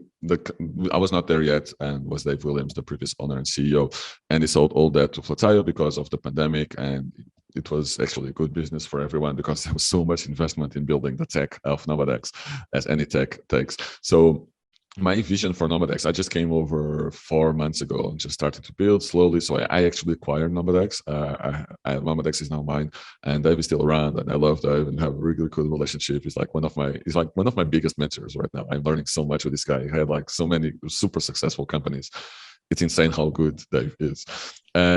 I was not there yet, and was Dave Williams, the previous owner and CEO, and he sold all that to Flatio because of the pandemic, and it was actually a good business for everyone because there was so much investment in building the tech of Nomad X, as any tech takes. So my vision for Nomad X, I just came over 4 months ago and just started to build slowly. So I actually acquired Nomad X. Nomad X is now mine, and Dave is still around, and I love Dave and have a really good relationship. He's like one of my biggest mentors right now. I'm learning so much with this guy. He had like so many super successful companies. It's insane how good Dave is.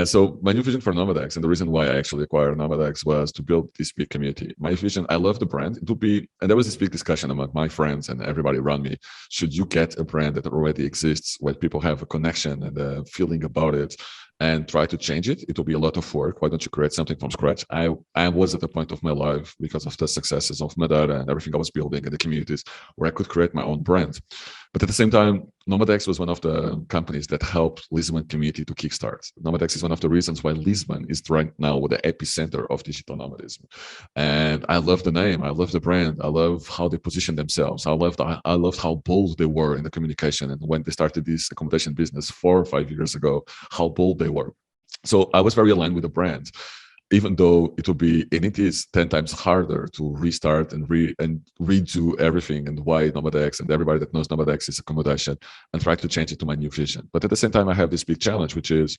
So my new vision for Nomad X, and the reason why I actually acquired Nomad X, was to build this big community. My vision, I love the brand. It would be, and there was this big discussion among my friends and everybody around me, should you get a brand that already exists, where people have a connection and a feeling about it, and try to change it? It will be a lot of work. Why don't you create something from scratch? I was at the point of my life, because of the successes of Madeira and everything I was building and the communities, where I could create my own brand. But at the same time, Nomad X was one of the companies that helped Lisbon community to kickstart. Nomad X is one of the reasons why Lisbon is right now the epicenter of digital nomadism. And I love the name, I love the brand, I love how they position themselves. I loved how bold they were in the communication. And when they started this accommodation business 4 or 5 years ago, how bold they were. So I was very aligned with the brand, even though it is 10 times harder to restart and redo everything, and why Nomad X and everybody that knows Nomad X is accommodation, and try to change it to my new vision. But at the same time, I have this big challenge, which is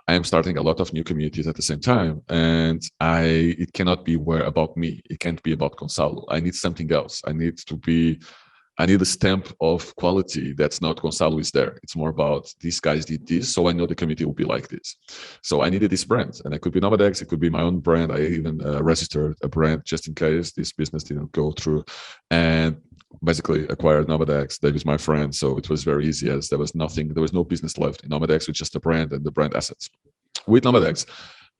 I am starting a lot of new communities at the same time, and it cannot be about me. It can't be about Goncalo. I need something else. I need a stamp of quality that's not Goncalo is there. It's more about these guys did this, so I know the community will be like this. So I needed this brand, and it could be Nomad X, it could be my own brand. I even registered a brand just in case this business didn't go through, and basically acquired Nomad X. Dave is my friend, so it was very easy, as there was no business left in Nomad X with just a brand and the brand assets. With Nomad X,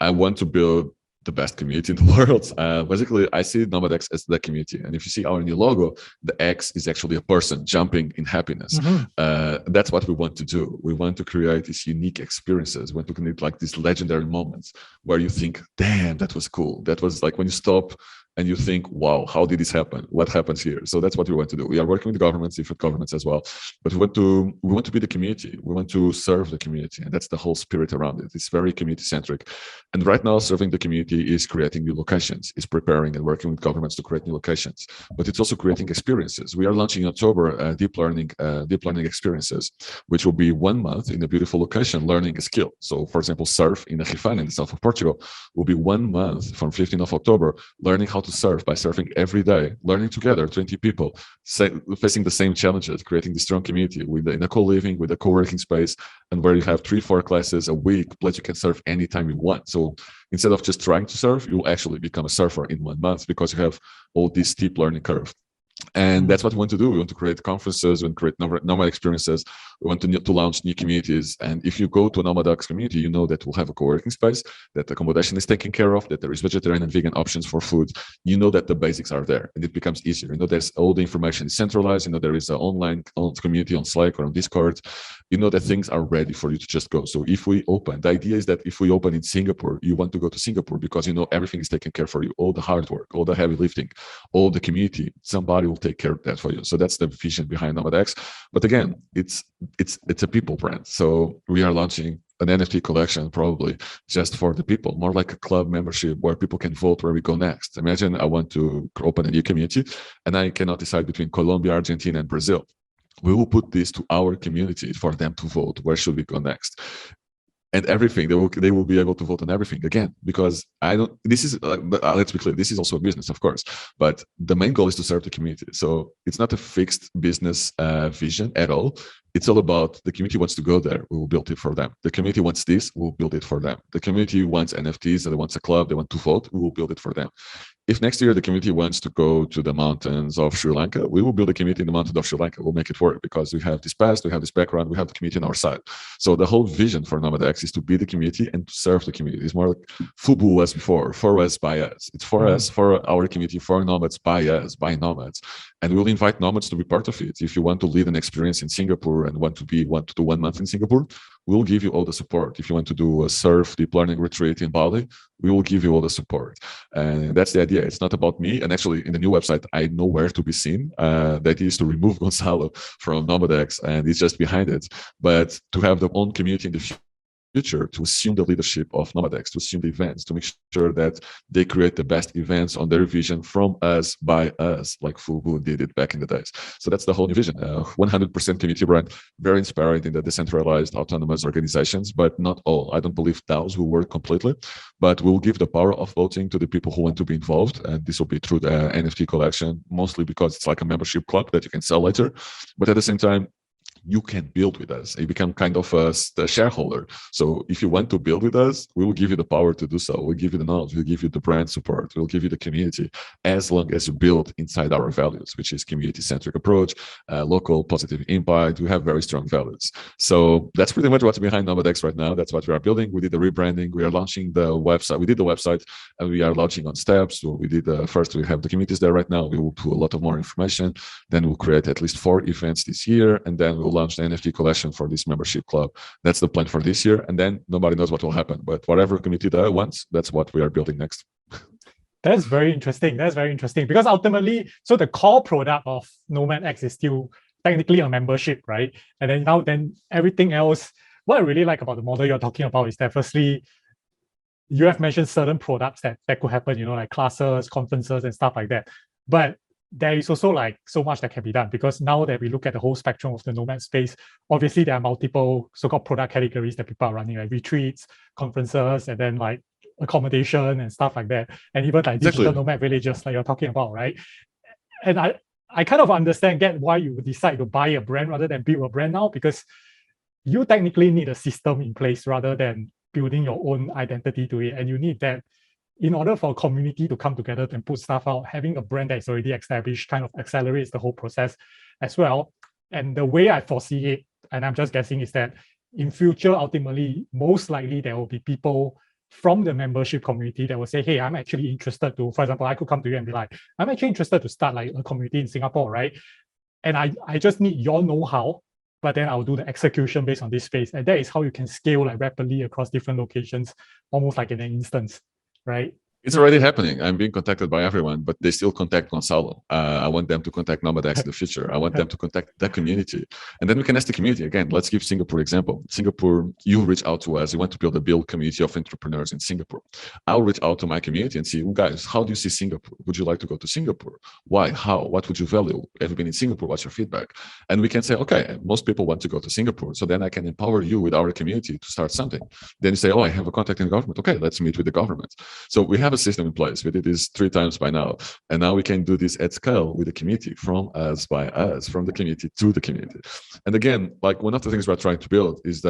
I want to build the best community in the world. Basically, I see Nomad X as the community. And if you see our new logo, the X is actually a person jumping in happiness. Mm-hmm. That's what we want to do. We want to create these unique experiences. We want to create like these legendary moments where you think, damn, that was cool. That was like when you stop and you think, wow, how did this happen? What happens here? So that's what we want to do. We are working with the governments, different governments as well, but we want to be the community. We want to serve the community, and that's the whole spirit around it. It's very community-centric. And right now, serving the community is creating new locations, is preparing and working with governments to create new locations, but it's also creating experiences. We are launching in October deep learning experiences, which will be 1 month in a beautiful location, learning a skill. So for example, surf in Rifan in the south of Portugal will be 1 month from 15th of October, learning how to surf by surfing every day, learning together, 20 people, facing the same challenges, creating this strong community in a co-living, with a co-working space, and where you have 3-4 classes a week, plus you can surf anytime you want. So instead of just trying to surf, you'll actually become a surfer in 1 month, because you have all this steep learning curve. And that's what we want to do. We want to create conferences, we want to create nomad experiences. We want to launch new communities. And if you go to a Nomad X community, you know that we'll have a co-working space, that accommodation is taken care of, that there is vegetarian and vegan options for food. You know that the basics are there, and it becomes easier. You know, there's all the information is centralized. You know, there is an online community on Slack or on Discord. You know that things are ready for you to just go. So if we open, the idea is that if we open in Singapore, you want to go to Singapore because you know everything is taken care for you, all the hard work, all the heavy lifting, all the community, somebody will take care of that for you. So that's the vision behind Nomad X. But again, it's a people brand. So we are launching an NFT collection probably just for the people, more like a club membership where people can vote where we go next. Imagine I want to open a new community and I cannot decide between Colombia, Argentina, and Brazil. We will put this to our community for them to vote. Where should we go next? And everything, they will be able to vote on everything again, because this is, let's be clear, this is also a business, of course, but the main goal is to serve the community. So it's not a fixed business vision at all. It's all about the community wants to go there, we will build it for them. The community wants this, we'll build it for them. The community wants NFTs, they want a club, they want to vote, we will build it for them. If next year the community wants to go to the mountains of Sri Lanka, we will build a community in the mountains of Sri Lanka. We'll make it work because we have this past, we have this background, we have the community on our side. So the whole vision for Nomad X is to be the community and to serve the community. It's more like FUBU as before, for us, by us. It's for us, for our community, for nomads, by us, by nomads. And we'll invite nomads to be part of it. If you want to lead an experience in Singapore and want to do 1 month in Singapore, we'll give you all the support. If you want to do a surf deep learning retreat in Bali, we will give you all the support. And that's the idea. It's not about me. And actually, in the new website, I know where to be seen. The idea is to remove Goncalo from Nomad X, and it's just behind it. But to have their own community in the future, to assume the leadership of Nomad X, to assume the events, to make sure that they create the best events on their vision from us, by us, like FUBU did it back in the days. So that's the whole new vision. 100% community brand, very inspired in the decentralized autonomous organizations, but not all. I don't believe DAOs will work completely, but we'll give the power of voting to the people who want to be involved. And this will be through the NFT collection, mostly because it's like a membership club that you can sell later. But at the same time, you can build with us. You become kind of the shareholder. So if you want to build with us, we will give you the power to do so. We'll give you the knowledge. We'll give you the brand support. We'll give you the community, as long as you build inside our values, which is community-centric approach, local positive impact. We have very strong values. So that's pretty much what's behind Nomad X right now. That's what we are building. We did the rebranding. We are launching the website. We did the website, and we are launching on steps. So we did first, we have the communities there right now. We will put a lot of more information. Then we'll create at least 4 events this year, and then we'll launch the NFT collection for this membership club. That's the plan for this year, and then nobody knows what will happen. But whatever community that wants, that's what we are building next. That's very interesting. That's very interesting, because ultimately, so the core product of Nomad X is still technically a membership, right? And then everything else. What I really like about the model you're talking about is that firstly, you have mentioned certain products that could happen, like classes, conferences, and stuff like that. But there is also like so much that can be done, because now that we look at the whole spectrum of the nomad space, obviously there are multiple so-called product categories that people are running, like retreats, conferences, and then like accommodation and stuff like that, and even like digital nomad villages like you're talking about, right? And I kind of get why you would decide to buy a brand rather than build a brand now, because you technically need a system in place rather than building your own identity to it, and you need that. In order for a community to come together and put stuff out, having a brand that is already established kind of accelerates the whole process as well. And the way I foresee it, and I'm just guessing, is that in future, ultimately, most likely there will be people from the membership community that will say, hey, I'm actually interested to, for example, I could come to you and be like, I'm actually interested to start like a community in Singapore, right? And I just need your know-how, but then I'll do the execution based on this space. And that is how you can scale like rapidly across different locations, almost like in an instance. Right? It's already happening. I'm being contacted by everyone, but they still contact Goncalo. I want them to contact Nomad X in the future. I want them to contact that community. And then we can ask the community again. Let's give Singapore example. Singapore, you reach out to us. You want to build a community of entrepreneurs in Singapore. I'll reach out to my community and see, guys, how do you see Singapore? Would you like to go to Singapore? Why? How? What would you value? Have you been in Singapore? What's your feedback? And we can say, okay, most people want to go to Singapore. So then I can empower you with our community to start something. Then you say, oh, I have a contact in the government. Okay, let's meet with the government. So we have a system in place. We did this 3 times by now. And now we can do this at scale with the community, from us, by us, from the community to the community. And again, like one of the things we're trying to build is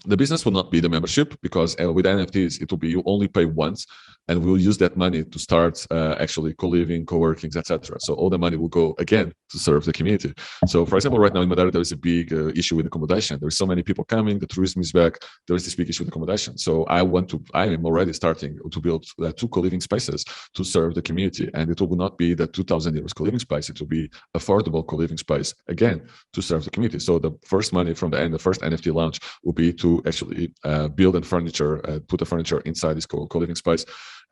The business will not be the membership, because with NFTs, it will be you only pay once, and we'll use that money to start actually co-living, co-workings, etc. So all the money will go again to serve the community. So for example, right now in Madeira, there is a big issue with accommodation. There is so many people coming, the tourism is back, there is this big issue with accommodation. So I am already starting to build 2 co-living spaces to serve the community. And it will not be the 2,000 euros co-living space, it will be affordable co-living space, again, to serve the community. So the first money from the first NFT launch will be to actually build and put the furniture inside this co-living space.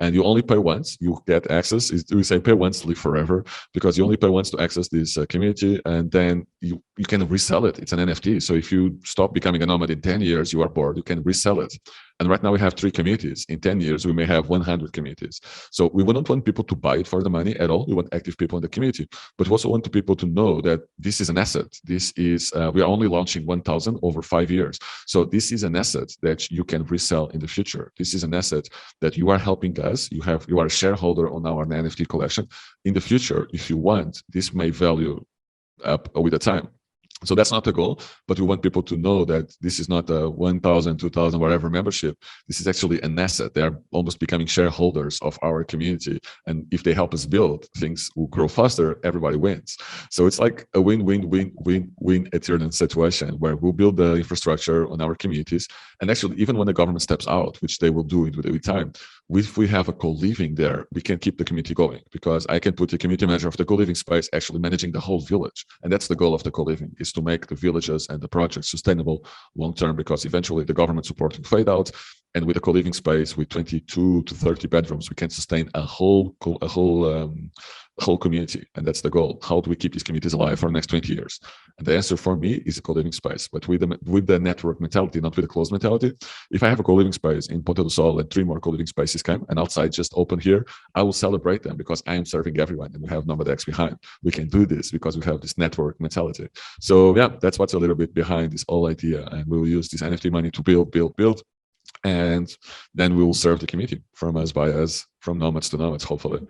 And you only pay once, you get access. We say pay once, live forever, because you only pay once to access this community, and then you can resell it. It's an NFT. So if you stop becoming a nomad in 10 years, you are bored, you can resell it. And right now we have 3 communities. In 10 years, we may have 100 communities. So we wouldn't want people to buy it for the money at all. We want active people in the community, but we also want people to know that this is an asset. This is, we are only launching 1,000 over 5 years. So this is an asset that you can resell in the future. This is an asset that you are helping us. You are a shareholder on our NFT collection. In the future, if you want, this may value up with the time. So that's not the goal, but we want people to know that this is not a 1,000, 2,000, whatever membership. This is actually an asset. They are almost becoming shareholders of our community. And if they help us build, things will grow faster, everybody wins. So it's like a win-win-win-win-win Ethereum situation, where we'll build the infrastructure on our communities. And actually, even when the government steps out, which they will do with time, if we have a co-living there, we can keep the community going, because I can put the community manager of the co-living space actually managing the whole village. And that's the goal of the co-living, is to make the villages and the projects sustainable long-term, because eventually the government support will fade out. And with a co-living space with 22 to 30 bedrooms, we can sustain a whole community. And that's the goal. How do we keep these communities alive for the next 20 years? And the answer for me is a co-living space, but with the network mentality, not with the closed mentality. If I have a co-living space in Ponta do Sol and 3 more co-living spaces come, and outside just open here, I will celebrate them, because I am serving everyone, and we have Nomad X behind. We can do this because we have this network mentality. So yeah, that's what's a little bit behind this whole idea. And we will use this NFT money to build. And then we will serve the community from us by us, from nomads to nomads, hopefully.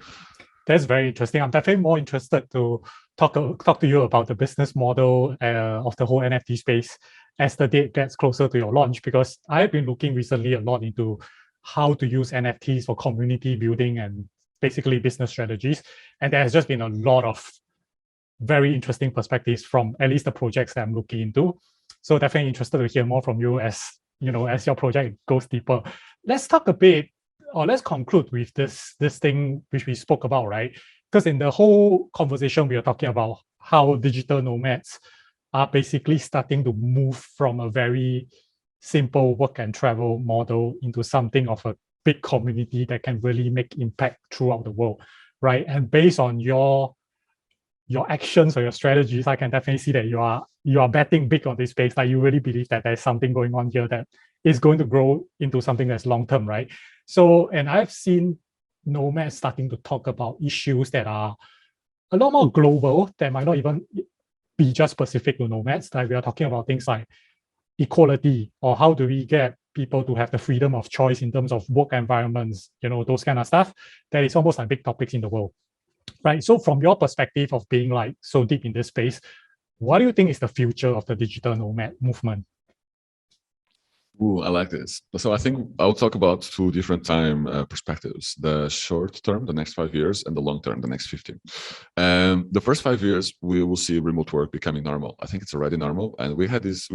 That's very interesting. I'm definitely more interested to talk to you about the business model of the whole NFT space as the date gets closer to your launch, because I've been looking recently a lot into how to use NFTs for community building and basically business strategies. And there has just been a lot of very interesting perspectives from at least the projects that I'm looking into. So definitely interested to hear more from you as your project goes deeper. Let's talk a bit, or let's conclude with this thing which we spoke about, right? Because in the whole conversation, we are talking about how digital nomads are basically starting to move from a very simple work and travel model into something of a big community that can really make impact throughout the world, right? And based on your actions or your strategies, I can definitely see that you are betting big on this space. Like, you really believe that there's something going on here that is going to grow into something that's long-term, right? So, and I've seen nomads starting to talk about issues that are a lot more global, that might not even be just specific to nomads. Like, we are talking about things like equality, or how do we get people to have the freedom of choice in terms of work environments, those kind of stuff. That is almost like big topics in the world, right? So from your perspective of being like so deep in this space, what do you think is the future of the digital nomad movement? Ooh, I like this. So I think I'll talk about 2 different time perspectives: the short term, the next 5 years, and the long term, the next 15. The first 5 years, we will see remote work becoming normal. I think it's already normal, and we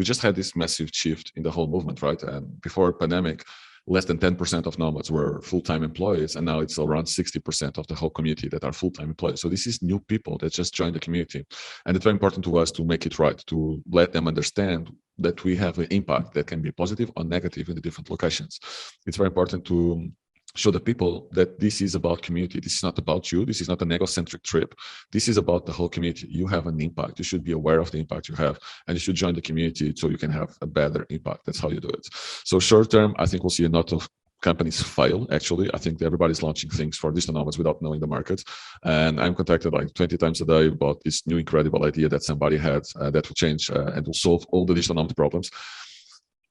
just had this massive shift in the whole movement, right? And before pandemic, less than 10% of nomads were full-time employees, and now it's around 60% of the whole community that are full-time employees. So this is new people that just joined the community, and it's very important to us to make it right, to let them understand that we have an impact that can be positive or negative in the different locations. It's very important to show the people that this is about community. This is not about you. This is not an egocentric trip. This is about the whole community. You have an impact. You should be aware of the impact you have, and you should join the community so you can have a better impact. That's how you do it. So short term, I think we'll see a lot of companies fail. Actually, I think everybody's launching things for digital nomads without knowing the market. And I'm contacted like 20 times a day about this new incredible idea that somebody had that will change and will solve all the digital nomad problems.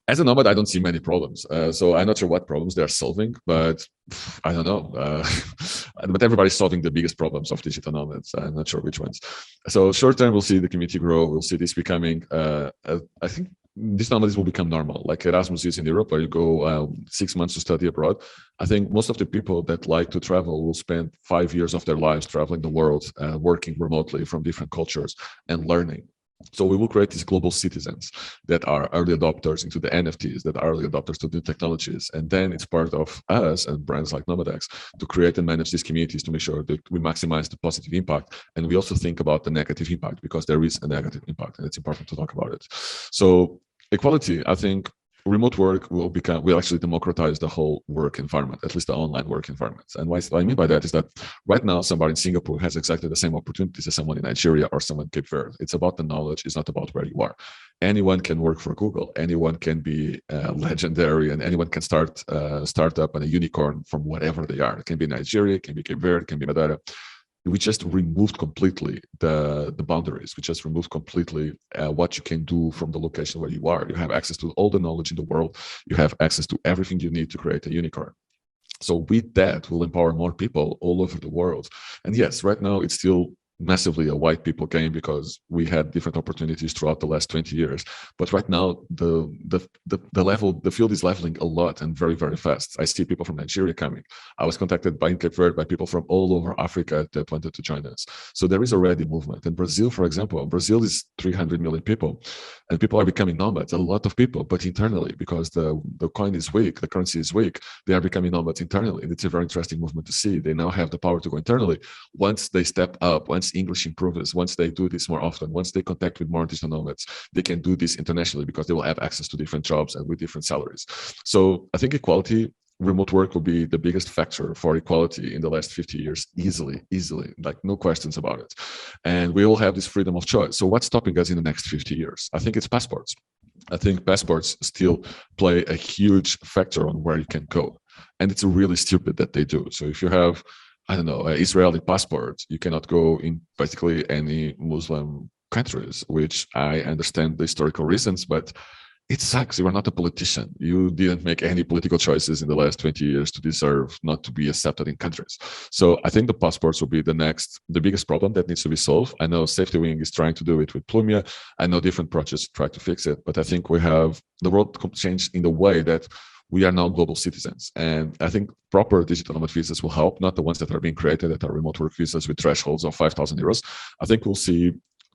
As a nomad, I don't see many problems. So I'm not sure what problems they're solving, but I don't know. But everybody's solving the biggest problems of digital nomads. I'm not sure which ones. So short term, we'll see the community grow. We'll see this becoming, I think, this nomadism will become normal, like Erasmus is in Europe, where you go 6 months to study abroad. I think most of the people that like to travel will spend 5 years of their lives traveling the world, working remotely from different cultures and learning. So we will create these global citizens that are early adopters into the NFTs, that are early adopters to new technologies. And then it's part of us and brands like Nomad X to create and manage these communities to make sure that we maximize the positive impact. And we also think about the negative impact, because there is a negative impact and it's important to talk about it. So equality, I think remote work will actually democratize the whole work environment, at least the online work environment. And what I mean by that is that right now, somebody in Singapore has exactly the same opportunities as someone in Nigeria or someone in Cape Verde. It's about the knowledge. It's not about where you are. Anyone can work for Google. Anyone can be legendary, and anyone can start up and a unicorn from whatever they are. It can be Nigeria, it can be Cape Verde, it can be Madeira. We just removed completely the boundaries. We just removed completely what you can do from the location where you are. You have access to all the knowledge in the world. You have access to everything you need to create a unicorn. So with that, we'll empower more people all over the world. And yes, right now it's still massively a white people game, because we had different opportunities throughout the last 20 years. But right now, the field is leveling a lot and very, very fast. I see people from Nigeria coming. I was contacted in Cape Verde by people from all over Africa that wanted to join us. So there is already movement. In Brazil, for example, Brazil is 300 million people, and people are becoming nomads, a lot of people, but internally, because the coin is weak, the currency is weak, they are becoming nomads internally. And it's a very interesting movement to see. They now have the power to go internally. Once they step up, once English improves, once they do this more often, once they contact with more digital nomads, they can do this internationally, because they will have access to different jobs and with different salaries. So I think equality, remote work will be the biggest factor for equality in the last 50 years, easily, like no questions about it. And we all have this freedom of choice. So what's stopping us in the next 50 years? I think it's passports. I think passports still play a huge factor on where you can go. And it's really stupid that they do. So if you have, I don't know, an Israeli passport, you cannot go in basically any Muslim countries, which I understand the historical reasons, but it sucks. You are not a politician. You didn't make any political choices in the last 20 years to deserve not to be accepted in countries. So I think the passports will be the biggest problem that needs to be solved. I know Safety Wing is trying to do it with Plumia. I know different projects try to fix it, but I think the world changed in the way that we are now global citizens. And I think proper digital nomad visas will help, not the ones that are being created that are remote work visas with thresholds of 5,000 euros. I think we'll see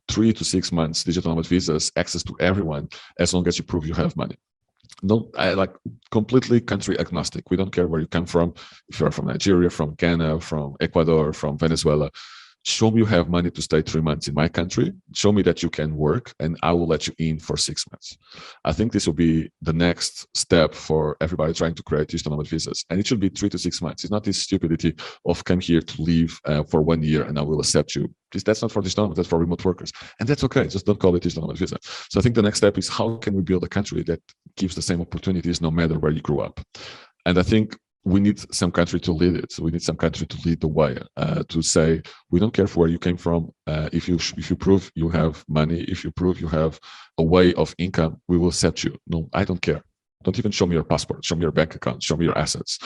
3 to 6 months digital nomad visas, access to everyone, as long as you prove you have money. No, I like completely country agnostic. We don't care where you come from. If you're from Nigeria, from Ghana, from Ecuador, from Venezuela, show me you have money to stay 3 months in my country. Show me that you can work, and I will let you in for 6 months. I think this will be the next step for everybody trying to create digital nomad visas. And it should be 3 to 6 months. It's not this stupidity of come here to live for 1 year and I will accept you. That's not for digital nomads, that's for remote workers. And that's okay. Just don't call it digital nomad visa. So I think the next step is, how can we build a country that gives the same opportunities no matter where you grew up? And I think we need some country to lead it. So we need some country to lead the way, to say, we don't care for where you came from. If you prove you have money, if you prove you have a way of income, we will accept you. No, I don't care. Don't even show me your passport. Show me your bank account. Show me your assets.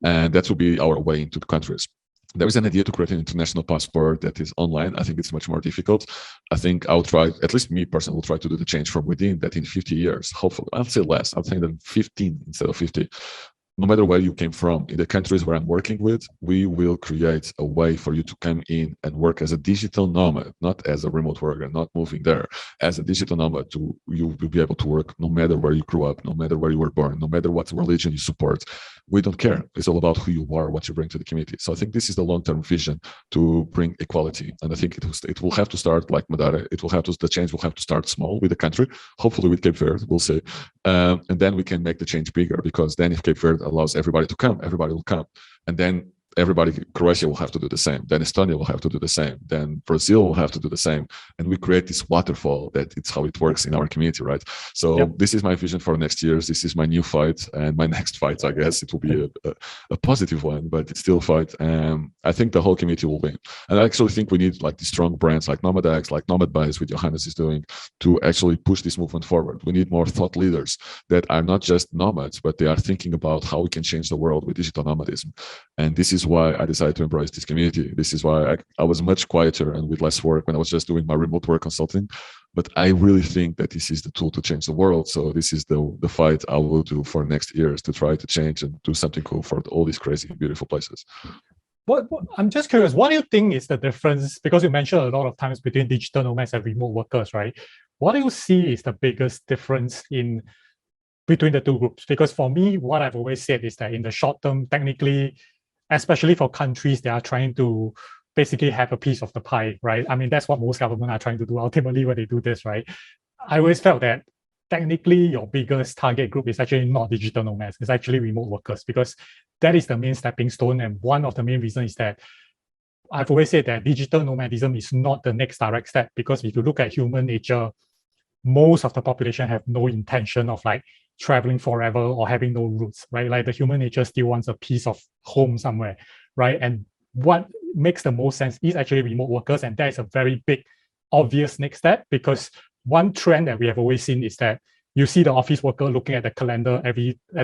And that will be our way into the countries. There is an idea to create an international passport that is online. I think it's much more difficult. I think I'll try, at least me personally, will try to do the change from within, that in 50 years, hopefully, I'll say less, I'll say that 15 instead of 50. No matter where you came from, in the countries where I'm working with, we will create a way for you to come in and work as a digital nomad, not as a remote worker, not moving there. As a digital nomad, you will be able to work no matter where you grew up, no matter where you were born, no matter what religion you support. We don't care. It's all about who you are, what you bring to the community. So I think this is the long-term vision to bring equality. And I think it will have to start like Madeira. The change will have to start small with the country, hopefully with Cape Verde, we'll see. And then we can make the change bigger, because then if Cape Verde allows everybody to come, everybody will come. And then Croatia will have to do the same. Then Estonia will have to do the same. Then Brazil will have to do the same. And we create this waterfall that it's how it works in our community, right? So This is my vision for next year. This is my new fight, and my next fight, I guess it will be a positive one, but it's still a fight. And I think the whole community will win. And I actually think we need like these strong brands like Nomad X, like Nomad Villages, with Johannes is doing, to actually push this movement forward. We need more thought leaders that are not just nomads, but they are thinking about how we can change the world with digital nomadism. And this is is why I decided to embrace this community. This is why I was much quieter and with less work when I was just doing my remote work consulting. But I really think that this is the tool to change the world. So this is the fight I will do for next years to try to change and do something cool for all these crazy, beautiful places. What I'm just curious, what do you think is the difference? Because you mentioned a lot of times between digital nomads and remote workers, right? What do you see is the biggest difference in between the two groups? Because for me, what I've always said is that in the short term, technically, especially for countries that are trying to basically have a piece of the pie, right? I mean, that's what most governments are trying to do ultimately when they do this, right? I always felt that technically your biggest target group is actually not digital nomads, it's actually remote workers, because that is the main stepping stone. And one of the main reasons is that I've always said that digital nomadism is not the next direct step, because if you look at human nature, most of the population have no intention of like traveling forever or having no roots, right? Like the human nature still wants a piece of home somewhere, right? And what makes the most sense is actually remote workers. And that is a very big, obvious next step, because one trend that we have always seen is that you see the office worker looking at the calendar at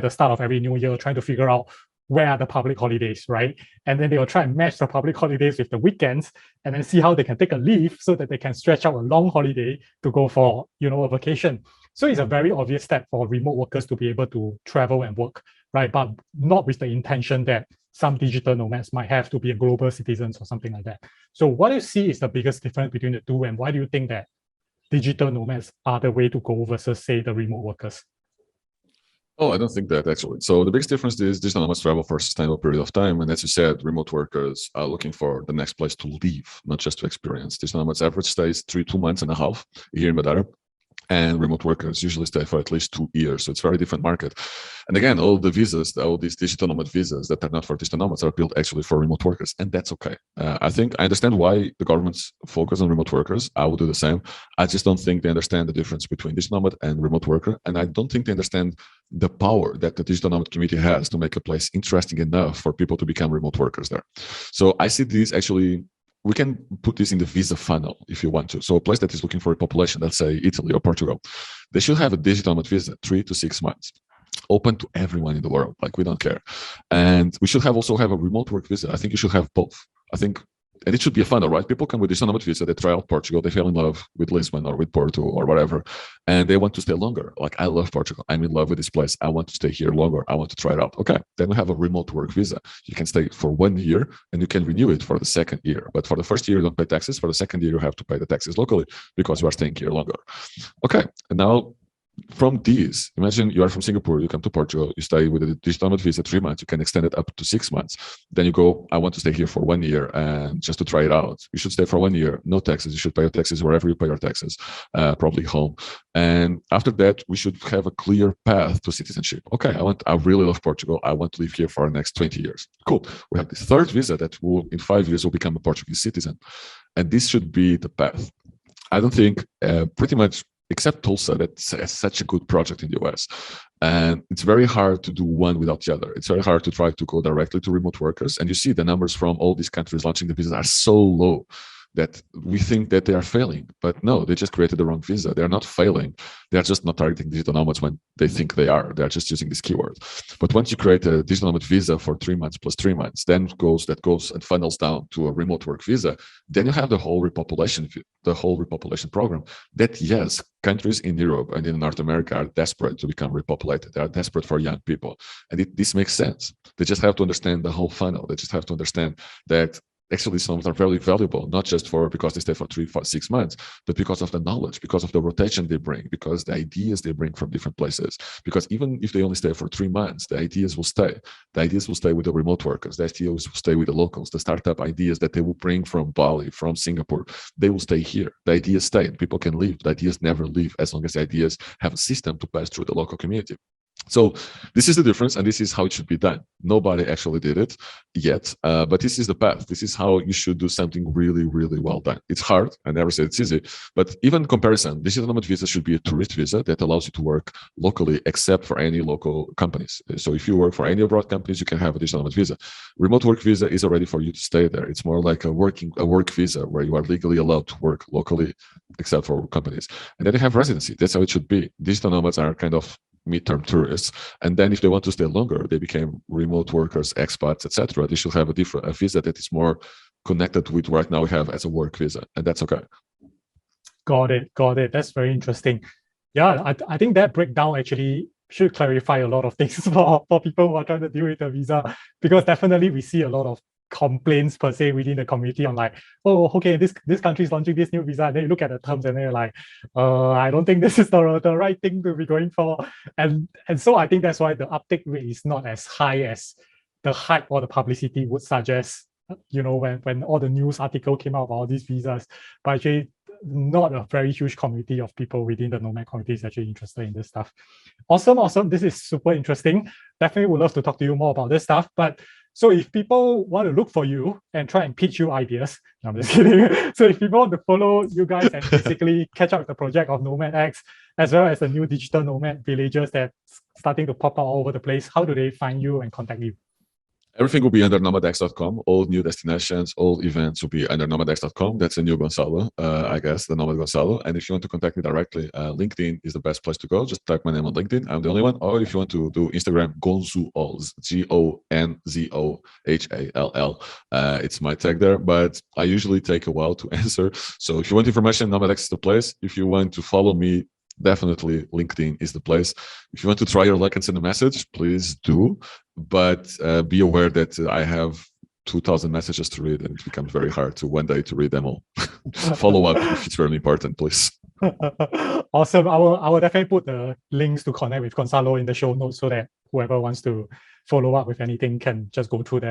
the start of every new year, trying to figure out where are the public holidays, right? And then they will try and match the public holidays with the weekends and then see how they can take a leave so that they can stretch out a long holiday to go for, a vacation. So it's a very obvious step for remote workers to be able to travel and work, right? But not with the intention that some digital nomads might have to be global citizens or something like that. So what do you see is the biggest difference between the two, and why do you think that digital nomads are the way to go versus, say, the remote workers? Oh, I don't think that actually. So the biggest difference is digital nomads travel for a sustainable period of time. And as you said, remote workers are looking for the next place to live, not just to experience. Digital nomads average stays 2 months and a half here in Madeira. And remote workers usually stay for at least 2 years. So it's a very different market. And again, all the visas, all these digital nomad visas that are not for digital nomads are built actually for remote workers. And that's okay. I understand why the governments focus on remote workers. I will do the same. I just don't think they understand the difference between digital nomad and remote worker. And I don't think they understand the power that the digital nomad community has to make a place interesting enough for people to become remote workers there. So I see these actually, we can put this in the visa funnel if you want to. So a place that is looking for a population, let's say Italy or Portugal, they should have a digital nomad visa, 3 to 6 months, open to everyone in the world. Like, we don't care. And we should also have a remote work visa. I think you should have both. And it should be a funnel, right? People come with digital nomad visa, they try out Portugal, they fell in love with Lisbon or with Porto or whatever, and they want to stay longer. Like, I love Portugal, I'm in love with this place, I want to stay here longer, I want to try it out. Okay, then we have a remote work visa. You can stay for 1 year and you can renew it for the second year. But for the first year, you don't pay taxes. For the second year, you have to pay the taxes locally because you are staying here longer. Okay, and now from these, imagine you are from Singapore, you come to Portugal, you stay with a digital nomad visa 3 months, you can extend it up to 6 months. Then you go, I want to stay here for 1 year and just to try it out. You should stay for 1 year, no taxes. You should pay your taxes wherever you pay your taxes, probably home. And after that, we should have a clear path to citizenship. Okay, I really love Portugal. I want to live here for the next 20 years. Cool. We have this third visa that will, in 5 years, will become a Portuguese citizen. And this should be the path. I don't think pretty much, except Tulsa, that's such a good project in the US. And it's very hard to do one without the other. It's very hard to try to go directly to remote workers. And you see the numbers from all these countries launching the visas are so low that we think that they are failing. But no, they just created the wrong visa. They're not failing. They're just not targeting digital nomads when they think they are. They're just using this keyword. But once you create a digital nomad visa for 3 months plus 3 months, then that goes and funnels down to a remote work visa, then you have the whole repopulation program that, yes, countries in Europe and in North America are desperate to become repopulated. They are desperate for young people. And this makes sense. They just have to understand the whole funnel. They just have to understand that actually some are very valuable, not just because they stay for 3, 4, 6 months, but because of the knowledge, because of the rotation they bring, because the ideas they bring from different places. Because even if they only stay for 3 months, the ideas will stay. The ideas will stay with the remote workers. The ideas will stay with the locals. The startup ideas that they will bring from Bali, from Singapore, they will stay here. The ideas stay. People can leave. The ideas never leave as long as the ideas have a system to pass through the local community. So this is the difference, and this is how it should be done. Nobody actually did it yet, but this is the path. This is how you should do something really, really well done. It's hard. I never said it's easy, but even comparison, digital nomad visa should be a tourist visa that allows you to work locally, except for any local companies. So if you work for any abroad companies, you can have a digital nomad visa. Remote work visa is already for you to stay there. It's more like a work visa where you are legally allowed to work locally, except for companies. And then you have residency. That's how it should be. Digital nomads are kind of midterm tourists. And then if they want to stay longer, they became remote workers, expats, etc. They should have a visa that is more connected with right now we have as a work visa, and that's okay. Got it. That's very interesting. Yeah, I think that breakdown actually should clarify a lot of things for people who are trying to deal with the visa, because definitely we see a lot of complaints per se within the community on like, oh, okay, this country is launching this new visa, and then you look at the terms and then you're like, I don't think this is the right thing to be going for. And so I think that's why the uptake rate is not as high as the hype or the publicity would suggest, when all the news article came out about all these visas. But actually, not a very huge community of people within the Nomad community is actually interested in this stuff. Awesome. This is super interesting. Definitely would love to talk to you more about this stuff. But so if people want to look for you and try and pitch you ideas, no, I'm just kidding. So if people want to follow you guys and basically catch up with the project of Nomad X, as well as the new Digital Nomad Villages that's starting to pop out all over the place, how do they find you and contact you? Everything will be under nomadx.com. All new destinations, all events will be under nomadx.com. That's a new Goncalo, I guess, the Nomad Goncalo. And if you want to contact me directly, LinkedIn is the best place to go. Just type my name on LinkedIn. I'm the only one. Or if you want to do Instagram, Gonzohall, Gonzohall. It's my tag there, but I usually take a while to answer. So if you want information, nomadx is the place. If you want to follow me, definitely LinkedIn is the place. If you want to try your luck and send a message, please do. But be aware that I have 2,000 messages to read, and it becomes very hard to one day to read them all. Follow up if it's very important, please. Awesome. I will definitely put the links to connect with Goncalo in the show notes so that whoever wants to follow up with anything can just go through there.